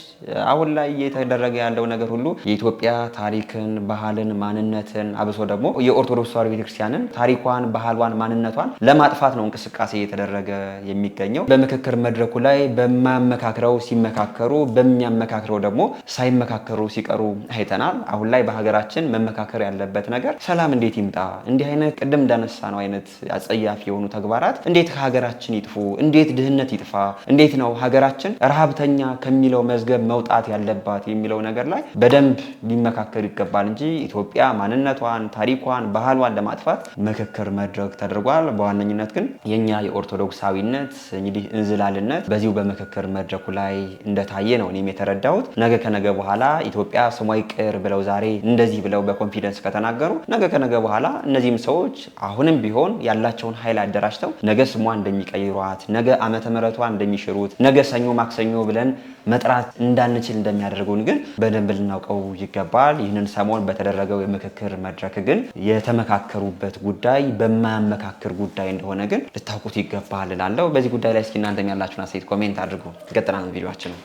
አሁን ላይ እየተደረገ ያለው ነገር ሁሉ የኢትዮጵያ ታሪክን፣ ባህልን፣ ማንነትን አብሶ ደግሞ የኦርቶዶክስ ተዋሕዶ ቤተክርስቲያንን ታሪኳን፣ ባህሏን፣ ማንነቷን ለማጥፋት ነው እንቅስቃሴ እየተደረገ የሚገኘው። በምክክር መድረኩ ላይ በማያመካክረው ሲመካከሩ፣ በሚያመካክረው ደግሞ ሳይመካከሩ ሲቀሩ አይተናል። አሁን ላይ በሀገራችን መመካከር ያለበት ነገር ሰላም እንዴት ይምጣ? እንዲህ አይነት ቅድም እንዳነሳ ነው አይነት አጸያፊ የሆኑ ተግባራት እንዴት ከሀገራችን ይጥፉ? እንዴት ድህነት ይጥፋ? እንዴት ነው ሀገራችን ረሃብተኛ ከሚለው መዝገብ መውጣት ያለባት የሚለው ነገር ላይ በደንብ ሊመካከር ይገባል እንጂ ኢትዮጵያ ማንነቷን፣ ታሪኳን፣ ባህሏን ለማጥፋት ምክክር መድረክ ተደርጓል። በዋነኝነት ግን የኛ የኦርቶዶክሳዊነት እንግዲህ እንዝላልነት በዚሁ በምክክር መድረኩ ላይ እንደታየ ነው እኔም የተረዳሁት። ነገ ከነገ በኋላ ኢትዮጵያ ስሟ ይቅር ብለው ዛሬ እንደዚህ ብለው በኮንፊደንስ ከተናገሩ ነገ ከነገ በኋላ እነዚህም ሰዎች አሁንም ቢሆን ያላቸውን ኃይል አደራጅተው ነገ ስሟ እንደሚቀይሯት፣ ነገ ዓመተ ምሕረቷን እንደሚሽሩት፣ ነገ ሰኞ ማክሰኞ ብለን መጥራት እንዳንችል እንደሚያደርጉን ግን በደንብ ልናውቀው ይገባል። ይህንን ሰሞን በተደረገው የምክክር መድረክ ግን የተመካከሩበት ጉዳይ በማያመካክር ጉዳይ እንደሆነ ግን ልታውቁት ይገባል እላለሁ። በዚህ ጉዳይ ላይ እስኪ እናንተም ያላችሁን አስተያየት ኮሜንት አድርጉ። እንቀጥላለን ቪዲዮአችን ነው።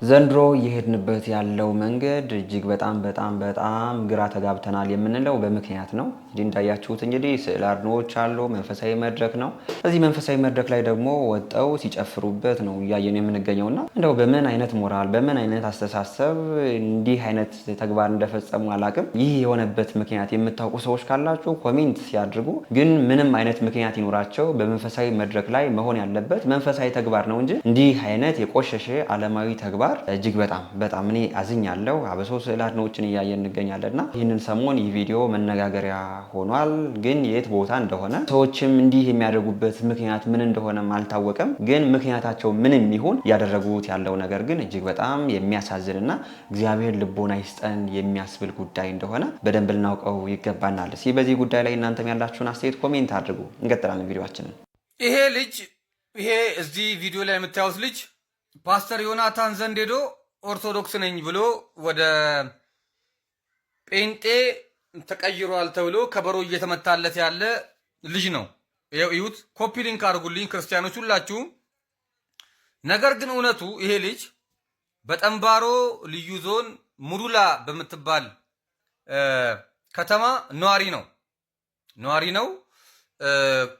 ዘንድሮ እየሄድንበት ያለው መንገድ እጅግ በጣም ግራ ተጋብተናል የምንለው በምክንያት ነው። እንዳያችሁት እንግዲህ ስዕል አድኖዎች አሉ፣ መንፈሳዊ መድረክ ነው። እዚህ መንፈሳዊ መድረክ ላይ ደግሞ ወጣው ሲጨፍሩበት ነው እያየን የምንገኘውና እንደው በምን አይነት ሞራል በምን አይነት አስተሳሰብ እንዲህ አይነት ተግባር እንደፈጸሙ አላቅም። ይህ የሆነበት ምክንያት የምታውቁ ሰዎች ካላችሁ ኮሜንት ሲያድርጉ። ግን ምንም አይነት ምክንያት ይኖራቸው በመንፈሳዊ መድረክ ላይ መሆን ያለበት መንፈሳዊ ተግባር ነው እንጂ እንዲህ አይነት የቆሸሸ ዓለማዊ ተግባር እጅግ በጣም እኔ አዝኛለሁ። አበሶ ስዕል አድኖዎችን እያየን እንገኛለንና ይህንን ሰሞን ይህ ቪዲዮ መነጋገሪያ ሆኗል። ግን የት ቦታ እንደሆነ ሰዎችም እንዲህ የሚያደርጉበት ምክንያት ምን እንደሆነም አልታወቀም። ግን ምክንያታቸው ምንም ይሁን ያደረጉት ያለው ነገር ግን እጅግ በጣም የሚያሳዝንና እግዚአብሔር ልቦና ይስጠን የሚያስብል ጉዳይ እንደሆነ በደንብ ልናውቀው ይገባናል። እስኪ በዚህ ጉዳይ ላይ እናንተም ያላችሁን አስተያየት ኮሜንት አድርጉ። እንቀጥላለን ቪዲዮአችንን። ይሄ እዚህ ቪዲዮ ላይ የምታዩት ልጅ ፓስተር ዮናታን ዘንድ ሄዶ ኦርቶዶክስ ነኝ ብሎ ወደ ጴንጤ ተቀይሯል ተብሎ ከበሮ እየተመታለት ያለ ልጅ ነው። ይሁት ኮፒ ሊንክ አድርጉልኝ ክርስቲያኖች ሁላችሁም። ነገር ግን እውነቱ ይሄ ልጅ በጠንባሮ ልዩ ዞን ሙዱላ በምትባል ከተማ ነዋሪ ነው።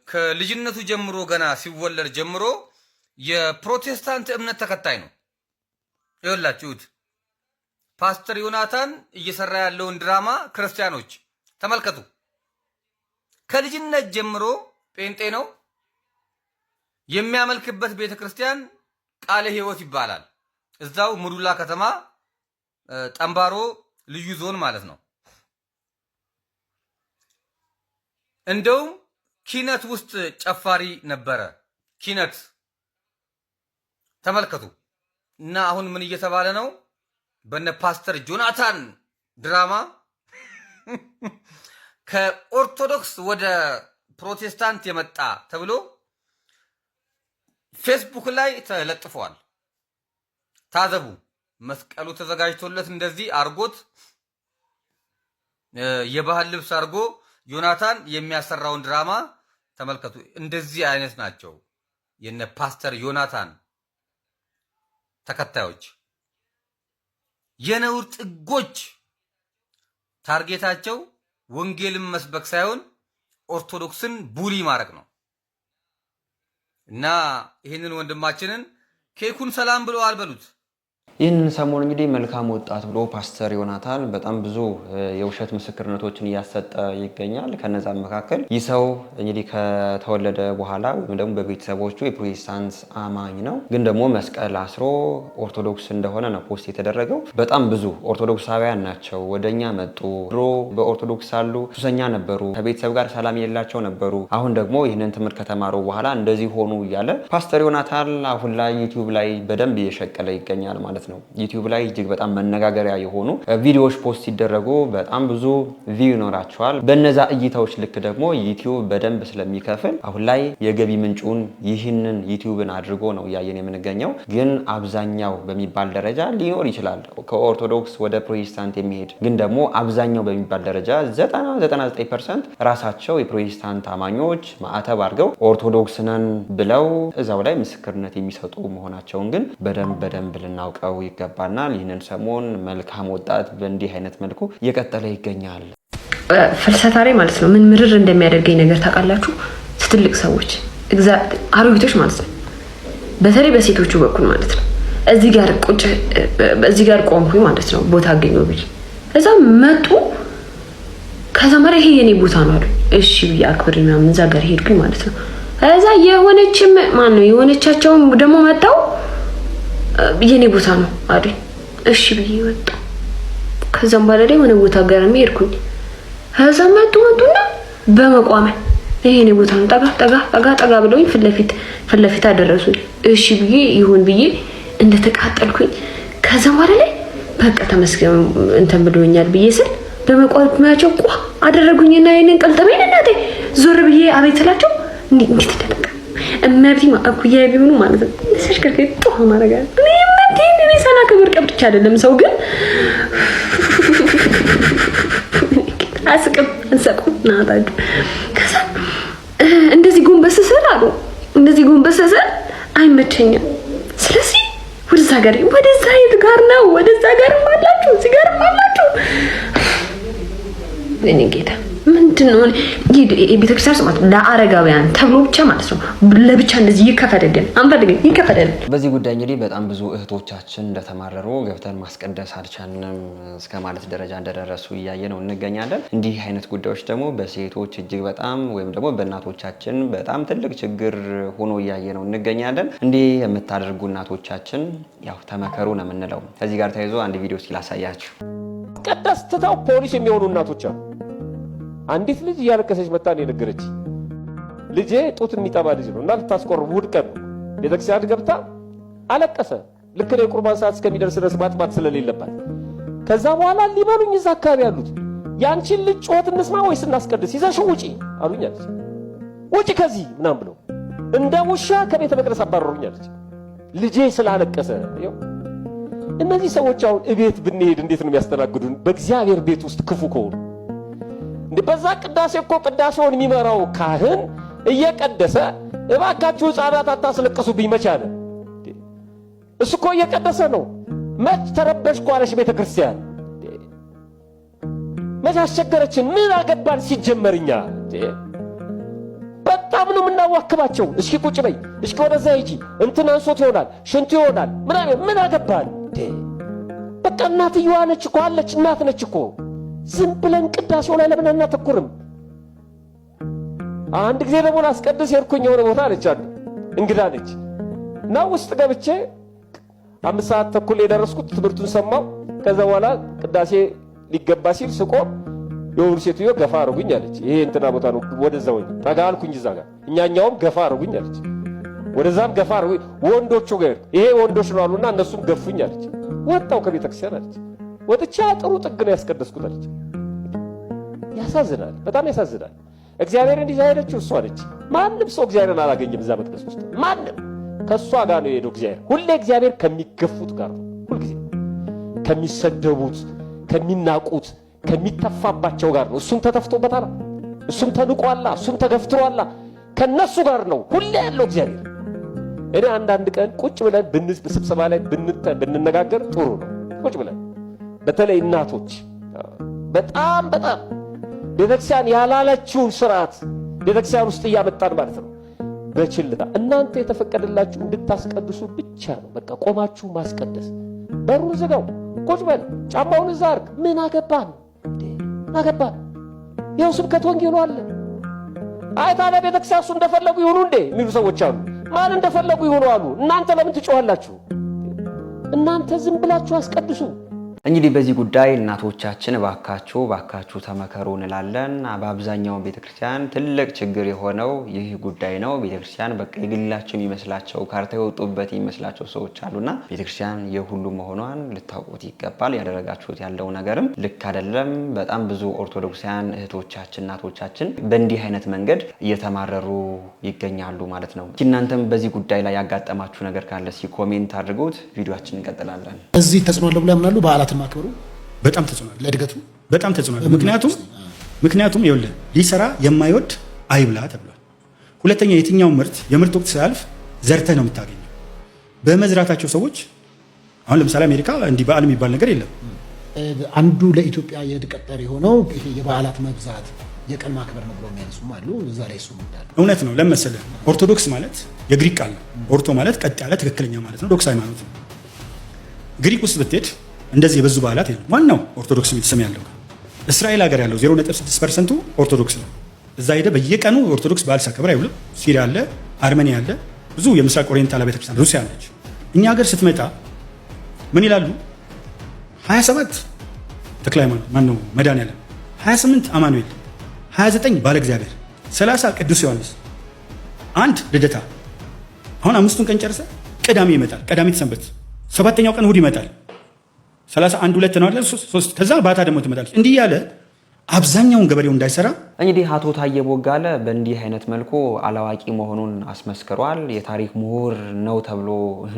ከልጅነቱ ጀምሮ ገና ሲወለድ ጀምሮ የፕሮቴስታንት እምነት ተከታይ ነው። ይኸውላችሁት ፓስተር ዮናታን እየሰራ ያለውን ድራማ ክርስቲያኖች ተመልከቱ። ከልጅነት ጀምሮ ጴንጤ ነው። የሚያመልክበት ቤተክርስቲያን ቃለ ሕይወት ይባላል። እዛው ሙዱላ ከተማ ጠንባሮ ልዩ ዞን ማለት ነው። እንደውም ኪነት ውስጥ ጨፋሪ ነበረ። ኪነት ተመልከቱ። እና አሁን ምን እየተባለ ነው? በነ ፓስተር ዮናታን ድራማ ከኦርቶዶክስ ወደ ፕሮቴስታንት የመጣ ተብሎ ፌስቡክ ላይ ተለጥፈዋል። ታዘቡ። መስቀሉ ተዘጋጅቶለት እንደዚህ አርጎት የባህል ልብስ አርጎ ዮናታን የሚያሰራውን ድራማ ተመልከቱ። እንደዚህ አይነት ናቸው የነ ፓስተር ዮናታን ተከታዮች፣ የነውር ጥጎች። ታርጌታቸው ወንጌልን መስበክ ሳይሆን ኦርቶዶክስን ቡሊ ማድረግ ነው። እና ይህንን ወንድማችንን ኬኩን ሰላም ብሎ አልበሉት። ይህንን ሰሞን እንግዲህ መልካም ወጣት ብሎ ፓስተር ዮናታን በጣም ብዙ የውሸት ምስክርነቶችን እያሰጠ ይገኛል። ከነዛ መካከል ይህ ሰው እንግዲህ ከተወለደ በኋላ ወይም ደግሞ በቤተሰቦቹ የፕሮቴስታንት አማኝ ነው፣ ግን ደግሞ መስቀል አስሮ ኦርቶዶክስ እንደሆነ ነው ፖስት የተደረገው። በጣም ብዙ ኦርቶዶክሳውያን ናቸው ወደኛ መጡ፣ ድሮ በኦርቶዶክስ ሳሉ ሱሰኛ ነበሩ፣ ከቤተሰብ ጋር ሰላም የሌላቸው ነበሩ፣ አሁን ደግሞ ይህንን ትምህርት ከተማሩ በኋላ እንደዚህ ሆኑ እያለ ፓስተር ዮናታን አሁን ላይ ዩቲዩብ ላይ በደንብ እየሸቀለ ይገኛል ማለት ነው። ዩቲዩብ ላይ እጅግ በጣም መነጋገሪያ የሆኑ ቪዲዮዎች ፖስት ሲደረጉ በጣም ብዙ ቪው ይኖራቸዋል። በነዛ እይታዎች ልክ ደግሞ ዩቲዩብ በደንብ ስለሚከፍል አሁን ላይ የገቢ ምንጩን ይህንን ዩቲዩብን አድርጎ ነው እያየን የምንገኘው። ግን አብዛኛው በሚባል ደረጃ ሊኖር ይችላል ከኦርቶዶክስ ወደ ፕሮቴስታንት የሚሄድ፣ ግን ደግሞ አብዛኛው በሚባል ደረጃ 99% ራሳቸው የፕሮቴስታንት አማኞች ማዕተብ አድርገው ኦርቶዶክስ ነን ብለው እዛው ላይ ምስክርነት የሚሰጡ መሆናቸውን ግን በደንብ ልናውቀው ይገባናል። ይህንን ሰሞን መልካም ወጣት በእንዲህ አይነት መልኩ እየቀጠለ ይገኛል። ፍልሰታ ላይ ማለት ነው ምን ምርር እንደሚያደርገኝ ነገር ታውቃላችሁ? ትልቅ ሰዎች አሮጊቶች ማለት ነው፣ በተለይ በሴቶቹ በኩል ማለት ነው። እዚህ ጋር ቆምኩኝ ማለት ነው ቦታ አገኘው ብዬ እዛ መጡ። ከዛ ማለት ይሄ የኔ ቦታ ነው አሉ። እሺ ብዬ አክብሬ ምናምን እዛ ጋር ሄድኩኝ ማለት ነው። እዛ የሆነችም ማን ነው የሆነቻቸውም ደግሞ መጣው የኔ ቦታ ነው አይደል? እሺ ብዬ ወጣሁ። ከዛም በኋላ ላይ የሆነ ቦታ ጋር ሄድኩኝ። ከዛ መጡና በመቋመ ይሄ የኔ ቦታ ነው ጠጋ ብለውኝ ፊት ለፊት አደረሱኝ። እሺ ብዬ ይሁን ብዬ እንደተቃጠልኩኝ ከዛም በኋላ ላይ በቃ ተመስገን እንትን ብሎኛል ብዬ ስል በመቋመያቸው ቋ አደረጉኝና ይሄንን ቀልጠሜን እናቴ ዞር ብዬ አቤት ስላቸው እንዴት ተደረገ እመብቲ ማኩያ ቢሆኑ ማለት ነው ተሽከርከ ጦህ ማረጋ እኔ ሰና ክብር ቀብቻ አይደለም ሰው ግን አስቀም እንሰቁ ናታጁ ከዛ እንደዚህ ጎንበስ ስል አሉ እንደዚህ ጎንበስ ስል አይመቸኝም። ስለዚህ ወደዛ የት ጋር ነው ወደዛ ጋር ማላችሁ እዚህ ጋር ማላችሁ እኔ ጌታ ምንድነው ቤተክርስቲያን ስማት ለአረጋውያን ተብሎ ብቻ ማለት ነው ለብቻ እንደዚህ ይከፈደልን አንፈልግም ይከፈደልን። በዚህ ጉዳይ እንግዲህ በጣም ብዙ እህቶቻችን እንደተማረሩ ገብተን ማስቀደስ አልቻልንም እስከ ማለት ደረጃ እንደደረሱ እያየ ነው እንገኛለን። እንዲህ አይነት ጉዳዮች ደግሞ በሴቶች እጅግ በጣም ወይም ደግሞ በእናቶቻችን በጣም ትልቅ ችግር ሆኖ እያየ ነው እንገኛለን። እንዲህ የምታደርጉ እናቶቻችን ያው ተመከሩ ነው የምንለው። ከዚህ ጋር ተያይዞ አንድ ቪዲዮ ሲላሳያችሁ ቀደስ ትተው ፖሊስ የሚሆኑ እናቶች አሉ። አንዲት ልጅ እያለቀሰች መጣ ነው የነገረች። ልጄ ጡት የሚጠባ ልጅ ነው እና ልታስቆርብ እሑድ ቀን ቤተክርስቲያን ገብታ አለቀሰ። ልክ ነው የቁርባን ሰዓት እስከሚደርስ ድረስ ማጥባት ስለሌለባት። ከዛ በኋላ ሊበሉኝ እዛ አካባቢ ያሉት ያንቺን ልጅ ጮት እንስማ ወይስ እናስቀድስ ይዘሽው ውጪ አሉኝ አለች። ውጪ ከዚህ ምናምን ብለው እንደ ውሻ ከቤተ መቅደስ አባረሩኝ አለች። ልጄ ስላለቀሰ ይኸው እነዚህ ሰዎች አሁን እቤት ብንሄድ እንዴት ነው የሚያስተናግዱን? በእግዚአብሔር ቤት ውስጥ ክፉ ከሆኑ በዛ ቅዳሴ እኮ ቅዳሴውን የሚመራው ካህን እየቀደሰ እባካችሁ ሕፃናት አታስለቅሱብኝ መቻለ እሱ እኮ እየቀደሰ ነው። መች ተረበሽኩ አለሽ ቤተ ክርስቲያን? መች አስቸገረችን? ምን አገባን ሲጀመርኛ? በጣም ነው የምናዋክባቸው። እስኪ ቁጭ በይ፣ እስኪ ወደዛ ሂጂ፣ እንትን አንሶት ይሆናል ሽንቱ ይሆናል ምን አገባን? በቃ እናትየዋ ነች እኮ አለች፣ እናት ነች እኮ። ዝም ብለን ቅዳሴው ላይ ለምን አናተኩርም? አንድ ጊዜ ደግሞ ላስቀድስ ሄድኩኝ የሆነ ቦታ አለች አሉ እንግዳ ነች እና ውስጥ ገብቼ 5 ሰዓት ተኩል የደረስኩት ትምህርቱን ሰማው። ከዛ በኋላ ቅዳሴ ሊገባ ሲል ስቆም የሆኑ ሴትዮ ገፋ አረጉኝ አለች። ይሄ እንትና ቦታ ነው ወደዛ ወይ ጠጋ አልኩኝ። እዛ ጋር እኛኛውም ገፋ አረጉኝ አለች። ወደዛም ገፋ አረጉኝ። ወንዶቹ ጋር ይሄ ወንዶች ነው አሉና እነሱም ገፉኝ አለች። ወጣው ከቤተ ክርስቲያን አለች። ወጥቻ ጥሩ ጥግ ነው ያስቀደስኩት አለች። ያሳዝናል፣ በጣም ያሳዝናል። እግዚአብሔር እንዲህ አይለችው እሷ ነች። ማንም ሰው እግዚአብሔርን አላገኘም እዛ መቅደስ ውስጥ ማንም። ከእሷ ጋር ነው የሄደው እግዚአብሔር። ሁሌ እግዚአብሔር ከሚገፉት ጋር ነው፣ ሁልጊዜ ከሚሰደቡት፣ ከሚናቁት፣ ከሚተፋባቸው ጋር ነው። እሱም ተተፍቶበታል፣ እሱም ተንቋላ፣ እሱም ተገፍትሯላ። ከነሱ ጋር ነው ሁሌ ያለው እግዚአብሔር። እኔ አንዳንድ ቀን ቁጭ ብለን ስብሰባ ላይ ብንነጋገር ጥሩ ነው። ቁጭ ብለን በተለይ እናቶች በጣም ቤተክርስቲያን ያላለችውን ስርዓት ቤተክርስቲያን ውስጥ እያመጣን ማለት ነው በችልታ። እናንተ የተፈቀደላችሁ እንድታስቀድሱ ብቻ ነው። በቃ ቆማችሁ ማስቀደስ። በሩን ዝጋው፣ ቁጭ በል፣ ጫማውን እዛ አድርግ። ምን አገባን? ይኸው ስብከት ወንጌሉ አለ። አይ ታዲያ ቤተክርስቲያን እሱ እንደፈለጉ ይሁኑ እንዴ የሚሉ ሰዎች አሉ። ማን እንደፈለጉ ይሁኑ አሉ። እናንተ ለምን ትጮኻላችሁ? እናንተ ዝም ብላችሁ አስቀድሱ። እንግዲህ በዚህ ጉዳይ እናቶቻችን ባካችሁ ተመከሩ እንላለን። በአብዛኛው ቤተክርስቲያን ትልቅ ችግር የሆነው ይህ ጉዳይ ነው። ቤተክርስቲያን በቃ የግላቸው የሚመስላቸው ካርታ የወጡበት የሚመስላቸው ሰዎች አሉና ቤተክርስቲያን የሁሉ መሆኗን ልታውቁት ይገባል። ያደረጋችሁት ያለው ነገርም ልክ አይደለም። በጣም ብዙ ኦርቶዶክሳውያን እህቶቻችን እናቶቻችን በእንዲህ አይነት መንገድ እየተማረሩ ይገኛሉ ማለት ነው። እናንተም በዚህ ጉዳይ ላይ ያጋጠማችሁ ነገር ካለ ኮሜንት አድርጉት። ቪዲዮአችን እንቀጥላለን። እዚህ ተጽዕኖ አለው ብለው ያምናሉ። በዓላትን ማክበሩ በጣም ተጽዕኖ አለው፣ ለእድገቱ በጣም ተጽዕኖ አለው። ምክንያቱም ይኸውልህ ሊሰራ የማይወድ አይብላ ተብሏል። ሁለተኛ የትኛው የምርት ወቅት ሲያልፍ ዘርተህ ነው የምታገኘው። በመዝራታቸው ሰዎች አሁን ለምሳሌ አሜሪካ እንዲህ በዓል የሚባል ነገር የለም። አንዱ ለኢትዮጵያ የእድገት ጠር የሆነው ይሄ የበዓላት መብዛት የቀን ማክበር ነው ብሎ የሚያነሱም አሉ። እዛ ላይ እሱ ይላል። እውነት ነው። ለመሰለህ ኦርቶዶክስ ማለት የግሪክ ቃል ነው። ኦርቶ ማለት ቀጥ ያለ ትክክለኛ ማለት ነው። ዶክስ ሃይማኖት ነው። ግሪክ ውስጥ ብትሄድ እንደዚህ የበዙ በዓላት የለም። ዋናው ኦርቶዶክስ የሚል ስም ያለው እስራኤል ሀገር ያለው 0.6% ኦርቶዶክስ ነው። እዛ ሄደ በየቀኑ ኦርቶዶክስ በዓል ሲያከብር አይውልም። ሲሪያ አለ፣ አርሜኒያ አለ፣ ብዙ የምስራቅ ኦሪየንታል ቤተክርስቲያን፣ ሩሲያ አለች። እኛ ሀገር ስትመጣ ምን ይላሉ? 27 ተክለ ሃይማኖት ማነው መድኃኒዓለም፣ 28 አማኑኤል፣ 29 ባለ እግዚአብሔር፣ 30 ቅዱስ ዮሐንስ፣ 1 ልደታ። አሁን 5ቱን ቀን ጨርሰ ቅዳሜ ይመጣል፣ ቀዳሚት ሰንበት፣ 7ኛው ቀን እሑድ ይመጣል። 31 2 ነው አይደል? 3 ከዛ ባታ ደግሞ ትመጣለች። እንዲህ ያለ አብዛኛውን ገበሬው እንዳይሰራ እንግዲህ አቶ ታዬ ቦጋለ በእንዲህ አይነት መልኩ አላዋቂ መሆኑን አስመስክሯል። የታሪክ ምሁር ነው ተብሎ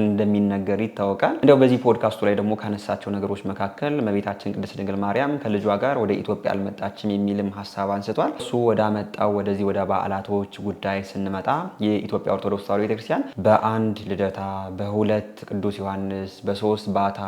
እንደሚነገር ይታወቃል። እንዲያው በዚህ ፖድካስቱ ላይ ደግሞ ካነሳቸው ነገሮች መካከል እመቤታችን ቅድስት ድንግል ማርያም ከልጇ ጋር ወደ ኢትዮጵያ አልመጣችም የሚልም ሀሳብ አንስቷል። እሱ ወዳመጣው ወደዚህ ወደ በዓላቶች ጉዳይ ስንመጣ የኢትዮጵያ ኦርቶዶክስ ተዋሕዶ ቤተክርስቲያን በ1 ልደታ፣ በ2 ቅዱስ ዮሐንስ፣ በ3 ባታ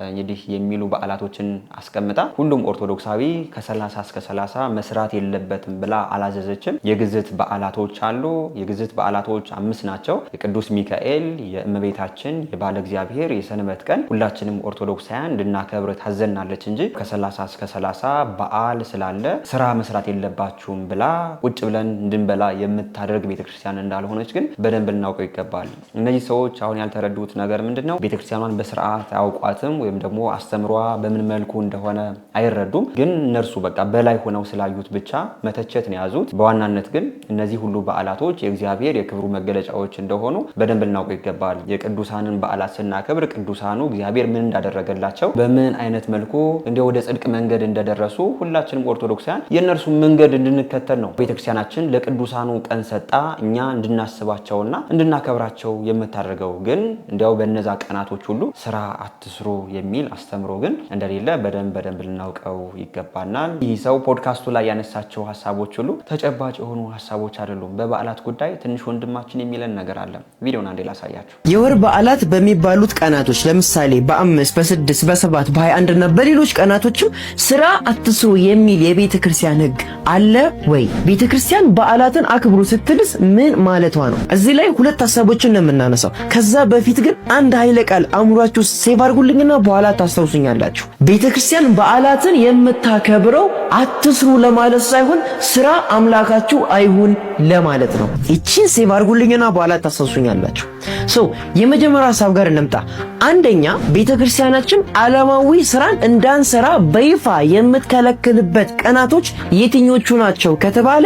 እንግዲህ የሚሉ በዓላቶችን አስቀምጣ ሁሉም ኦርቶዶክሳዊ ከ30 እስከ 30 መስራት የለበትም ብላ አላዘዘችም። የግዝት በዓላቶች አሉ። የግዝት በዓላቶች 5 ናቸው። የቅዱስ ሚካኤል፣ የእመቤታችን፣ የባለ እግዚአብሔር የሰንበት ቀን ሁላችንም ኦርቶዶክሳውያን እንድናከብር ታዘናለች እንጂ ከ30 እስከ 30 በዓል ስላለ ስራ መስራት የለባችሁም ብላ ቁጭ ብለን እንድንበላ የምታደርግ ቤተክርስቲያን እንዳልሆነች ግን በደንብ ልናውቀው ይገባል። እነዚህ ሰዎች አሁን ያልተረዱት ነገር ምንድነው? ቤተክርስቲያኗን በስርዓት አያውቋትም፣ ወይም ደግሞ አስተምሯ በምን መልኩ እንደሆነ አይረዱም። ግን እነርሱ በቃ በላይ ሆነው ስላዩት ብቻ መተቸት ነው ያዙት። በዋናነት ግን እነዚህ ሁሉ በዓላቶች የእግዚአብሔር የክብሩ መገለጫዎች እንደሆኑ በደንብ ልናውቀው ይገባል። የቅዱሳንን በዓላት ስናከብር ቅዱሳኑ እግዚአብሔር ምን እንዳደረገላቸው በምን አይነት መልኩ ወደ ጽድቅ መንገድ እንደደረሱ ሁላችንም ኦርቶዶክሳውያን የእነርሱ መንገድ እንድንከተል ነው ቤተክርስቲያናችን ለቅዱሳኑ ቀን ሰጣ እኛ እንድናስባቸውና እንድናከብራቸው የምታደርገው። ግን እንዲያው በነዛ ቀናቶች ሁሉ ስራ አትስሩ የሚል አስተምሮ ግን እንደሌለ በደንብ ልናውቀው ይገባናል። ይህ ሰው ፖድካስቱ ላይ ያነሳቸው ሀሳቦች ሁሉ ተጨባጭ የሆኑ ሀሳቦች አይደሉም። በበዓላት ጉዳይ ትንሽ ወንድማችን የሚለን ነገር አለ። ቪዲዮን አንዴ ላሳያችሁ። የወር በዓላት በሚባሉት ቀናቶች ለምሳሌ በ5 በ6 በ7 በ21 እና በሌሎች ቀናቶችም ስራ አትስሩ የሚል የቤተ ክርስቲያን ሕግ አለ ወይ? ቤተ ክርስቲያን በዓላትን አክብሩ ስትልስ ምን ማለቷ ነው? እዚህ ላይ ሁለት ሀሳቦችን ነው የምናነሳው። ከዛ በፊት ግን አንድ ኃይለ ቃል አእምሯችሁ ሴቭ አድርጉልኝና በኋላ ታስታውሱኛላችሁ። ቤተ ክርስቲያን በዓላትን የምታከብረው አትስሩ ለማለት ሳይሆን ስራ አምላካችሁ አይሁን ለማለት ነው። እቺን ሴቭ አድርጉልኝና በኋላ ታስታውሱኛላችሁ። የመጀመሪያው ሀሳብ ጋር እንምጣ። አንደኛ ቤተክርስቲያናችን ዓለማዊ ስራን እንዳንሰራ በይፋ የምትከለክልበት ቀናቶች የትኞቹ ናቸው ከተባለ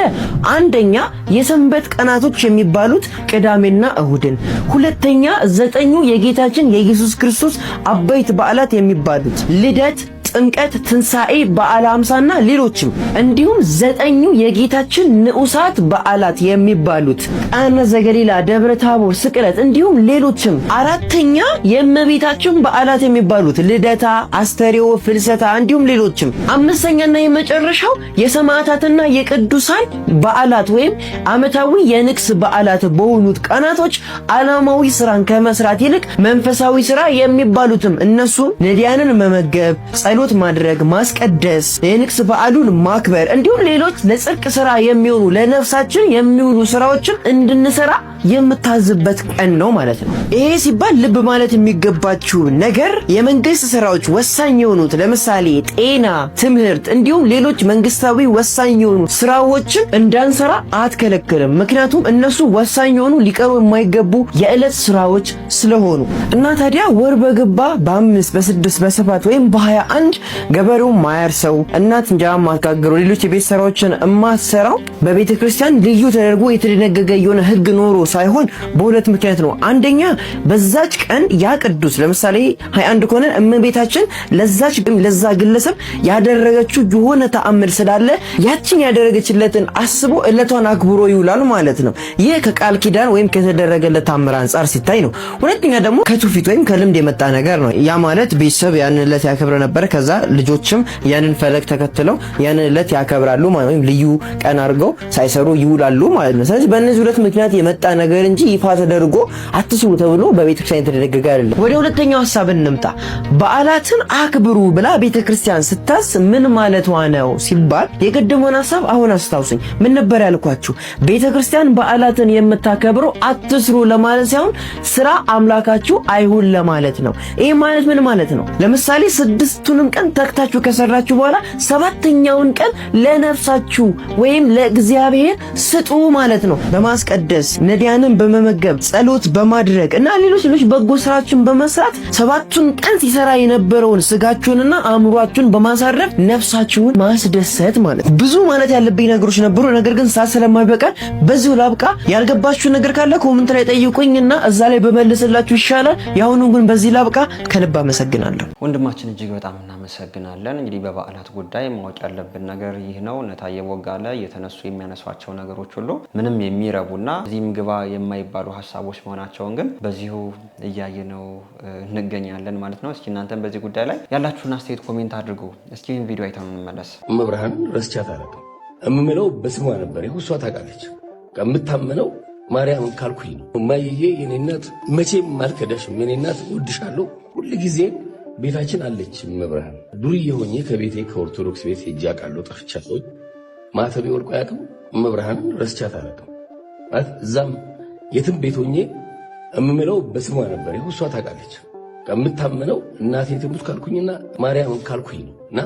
አንደኛ የሰንበት ቀናቶች የሚባሉት ቅዳሜና እሁድን፣ ሁለተኛ 9 የጌታችን የኢየሱስ ክርስቶስ አበይት በዓላት የሚባሉት ልደት፣ ጥምቀት፣ ትንሣኤ፣ በዓለ ሃምሳና ሌሎችም እንዲሁም 9ኙ የጌታችን ንዑሳት በዓላት የሚባሉት ቃና ዘገሊላ፣ ደብረ ታቦር፣ ስቅለት እንዲሁም ሌሎችም 4ኛ የእመቤታችን በዓላት የሚባሉት ልደታ፣ አስተሪዮ፣ ፍልሰታ እንዲሁም ሌሎችም 5ኛና የመጨረሻው የሰማዕታትና የቅዱሳን በዓላት ወይም ዓመታዊ የንግስ በዓላት በሆኑት ቀናቶች ዓላማዊ ስራን ከመስራት ይልቅ መንፈሳዊ ስራ የሚባሉትም እነሱ ነዳያንን መመገብ፣ ጸሎት ማድረግ፣ ማስቀደስ፣ የንግስ በዓሉን ማክበር እንዲሁም ሌሎች ለጽድቅ ስራ የሚሆኑ ለነፍሳችን የሚውሉ ስራዎችን እንድንሰራ የምታዝበት ቀን ነው ማለት ነው። ይሄ ሲባል ልብ ማለት የሚገባችሁ ነገር የመንግስት ስራዎች ወሳኝ የሆኑት ለምሳሌ ጤና፣ ትምህርት እንዲሁም ሌሎች መንግስታዊ ወሳኝ የሆኑ ስራዎችን እንዳንሰራ አትከለክልም። ምክንያቱም እነሱ ወሳኝ የሆኑ ሊቀሩ የማይገቡ የዕለት ስራዎች ስለሆኑ እና ታዲያ ወር በገባ በ5 በ6 በ7 ወይም በ21 ገበሬው ማያርሰው እናት እንጀራ ማትጋግረው ሌሎች የቤት ስራዎችን የማትሰራው በቤተ ክርስቲያን ልዩ ተደርጎ የተደነገገ የሆነ ህግ ኖሮ ሳይሆን በሁለት ምክንያት ነው። አንደኛ በዛች ቀን ያ ቅዱስ ለምሳሌ 21 ከሆነ እመቤታችን ለዛ ግለሰብ ያደረገችው የሆነ ተአምር ስላለ ያችን ያደረገችለትን አስቦ ዕለቷን አክብሮ ይውላል ማለት ነው። ይህ ከቃል ኪዳን ወይም ከተደረገለት ተአምር አንጻር ሲታይ ነው። ሁለተኛ ደግሞ ከትውፊት ወይም ከልምድ የመጣ ነገር ነው። ያ ማለት ቤተሰብ ያንን ዕለት ያከብረ ነበር፣ ከዛ ልጆችም ያንን ፈለግ ተከትለው ያንን ዕለት ያከብራሉ ማለት ወይም ልዩ ቀን አድርገው ሳይሰሩ ይውላሉ ማለት ነው። ስለዚህ በእነዚህ ሁለት ምክንያት የመጣ ነገር እንጂ ይፋ ተደርጎ አትስሩ ተብሎ በቤተክርስቲያን የተደነገገ አይደለም። ወደ ሁለተኛው ሐሳብ እንምጣ። በዓላትን አክብሩ ብላ ቤተክርስቲያን ስታስ ምን ማለቷ ነው ሲባል የቀደመውን ሐሳብ አሁን አስታውሱኝ። ምን ነበር ያልኳችሁ? ቤተክርስቲያን በዓላትን የምታከብረው አትስሩ ለማለት ሳይሆን ስራ አምላካችሁ አይሁን ለማለት ነው። ይሄ ማለት ምን ማለት ነው? ለምሳሌ 6ቱንም ቀን ተክታችሁ ከሰራችሁ በኋላ 7ኛውን ቀን ለነፍሳችሁ ወይም ለእግዚአብሔር ስጡ ማለት ነው። በማስቀደስ ነዳያንን በመመገብ ጸሎት በማድረግ እና ሌሎች በጎ ስራዎችን በመስራት 7ቱን ቀን ሲሰራ የነበረውን ስጋችሁንና አእምሯችሁን በማሳረፍ ነፍሳችሁን ማስደሰት ማለት ነው። ብዙ ማለት ያለብኝ ነገሮች ነበሩ፣ ነገር ግን ሰዓት ስለማይበቃ በዚሁ ላብቃ። ያልገባችሁ ነገር ካለ ኮሜንት ላይ ጠይቁኝና እዛ ላይ በመልስላችሁ ይሻላል። ያሁኑን ግን በዚህ ላብቃ። ከልብ አመሰግናለሁ። ወንድማችን እጅግ በጣም እናመሰግናለን። እንግዲህ በበዓላት ጉዳይ ማወቅ ያለብን ነገር ይህ ነው። ነታየ ቦጋለ የተነሱ የሚያነሷቸው ነገሮች ሁሉ ምንም የሚረቡና እዚህም ግባ የማይባሉ ሀሳቦች መሆናቸውን ግን በዚሁ እያየነው እንገኛለን ማለት ነው። እስኪ እናንተም በዚህ ጉዳይ ላይ ያላችሁን አስተያየት ኮሜንት አድርጉ። እስኪ ቪዲዮ አይተን እንመለስ። መብርሃን ረስቻት አላውቅም። እምምለው በስሟ ነበር። እሷ ታውቃለች። ከምታመነው ማርያም ካልኩኝ ነው። እማዬ የኔ እናት መቼም አልከዳሽም። የኔ እናት እወድሻለሁ። ሁልጊዜ ቤታችን አለች መብርሃን። ዱርዬ ሆኜ ከቤቴ ከኦርቶዶክስ ቤት ሄጄ አውቃለሁ። ጠፍቻለሁ። ማተቤ ወርቆ አያውቅም። መብርሃን ረስቻት አላውቅም። እዛም የትም ቤት ሆኜ እምምለው በስሟ ነበር። እሷ ታውቃለች። ከምታመነው እናቴ ትሙት ካልኩኝና ማርያም ካልኩኝ ነው እና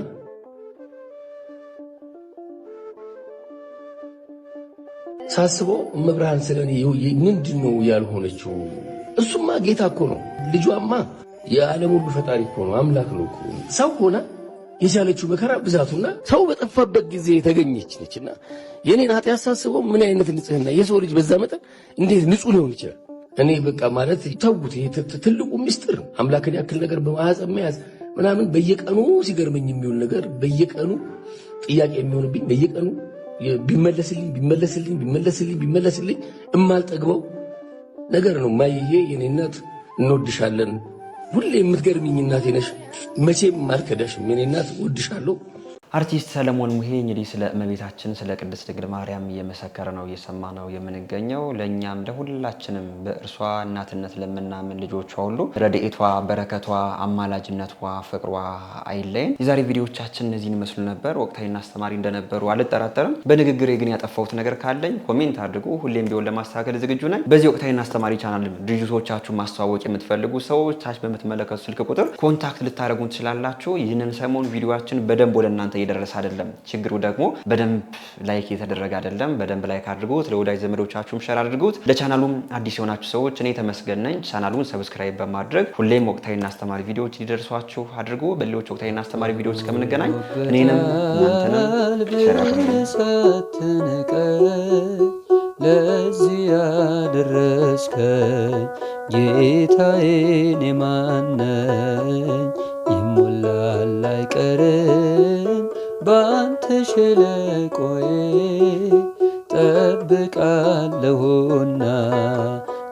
ሳስበው መብርሃን ስለኔ ምንድን ነው ያልሆነችው? እሱማ ጌታ እኮ ነው። ልጇማ የዓለም ሁሉ ፈጣሪ እኮ ነው። አምላክ ነው እኮ። ሰው ሆና የቻለችው መከራ ብዛቱና ሰው በጠፋበት ጊዜ የተገኘች ነችና የኔን ኃጢአት ሳስበው ምን አይነት ንጽህና የሰው ልጅ በዛ መጠን እንዴት ንጹህ ሊሆን ይችላል? እኔ በቃ ማለት ተውት። ይሄ ትልቁ ምስጢር አምላክን ያክል ነገር በማህፀን መያዝ ምናምን በየቀኑ ሲገርመኝ የሚውል ነገር በየቀኑ ጥያቄ የሚሆንብኝ በየቀኑ ቢመለስልኝ እማልጠግበው ነገር ነው። ማይዬ የኔ እናት እንወድሻለን። ሁሌ የምትገርሚኝ እናቴ ነሽ። መቼም አልከዳሽም። የኔ እናት እወድሻለሁ። አርቲስት ሰለሞን ሙሄ እንግዲህ ስለ እመቤታችን ስለ ቅድስት ድንግል ማርያም እየመሰከረ ነው እየሰማ ነው የምንገኘው። ለእኛም ለሁላችንም በእርሷ እናትነት ለምናምን ልጆቿ ሁሉ ረድኤቷ፣ በረከቷ፣ አማላጅነቷ፣ ፍቅሯ አይለየን። የዛሬ ቪዲዮቻችን እነዚህን ይመስሉ ነበር። ወቅታዊና አስተማሪ እንደነበሩ አልጠራጠርም። በንግግሬ ግን ያጠፋሁት ነገር ካለኝ ኮሜንት አድርጉ። ሁሌም ቢሆን ለማስተካከል ዝግጁ ነኝ። በዚህ ወቅታዊና አስተማሪ ቻናል ድርጅቶቻችሁ ማስተዋወቅ የምትፈልጉ ሰዎች ታች በምትመለከቱ ስልክ ቁጥር ኮንታክት ልታደርጉን ትችላላችሁ። ይህንን ሰሞን ቪዲዮአችን በደንብ ወደ እናንተ እየደረሰ አይደለም። ችግሩ ደግሞ በደንብ ላይክ እየተደረገ አይደለም። በደንብ ላይክ አድርጉት፣ ለወዳጅ ዘመዶቻችሁም ሼር አድርጉት። ለቻናሉም አዲስ የሆናችሁ ሰዎች እኔ ተመስገን ነኝ። ቻናሉን ሰብስክራይብ በማድረግ ሁሌም ወቅታዊና አስተማሪ ቪዲዮዎች እንዲደርሷችሁ አድርጉ። በሌሎች ወቅታዊና አስተማሪ ቪዲዮዎች እስከምንገናኝ እኔንም እናንተንም ሼር አድርጉ። ለዚህ ያደረስከኝ ጌታዬ እኔ ማን ነኝ? ይሞላል አይቀር ባንተ ሸለቆዬ ጠብቃለሁና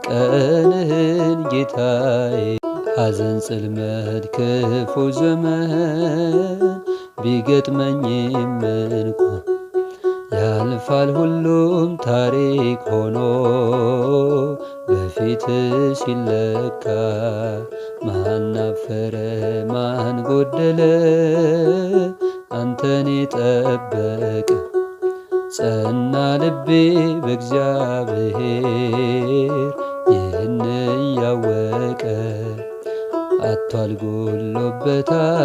ቀንህን ጌታዬ። ሐዘን ጽልመት ክፉ ዘመን ቢገጥመኝም እንኳን ያልፋል ሁሉም ታሪክ ሆኖ በፊት ሲለካ ማን አፈረ ማን ጎደለ አንተን የጠበቀ ጸና ልቤ በእግዚአብሔር ይህን እያወቀ አቷል ጎሎበታል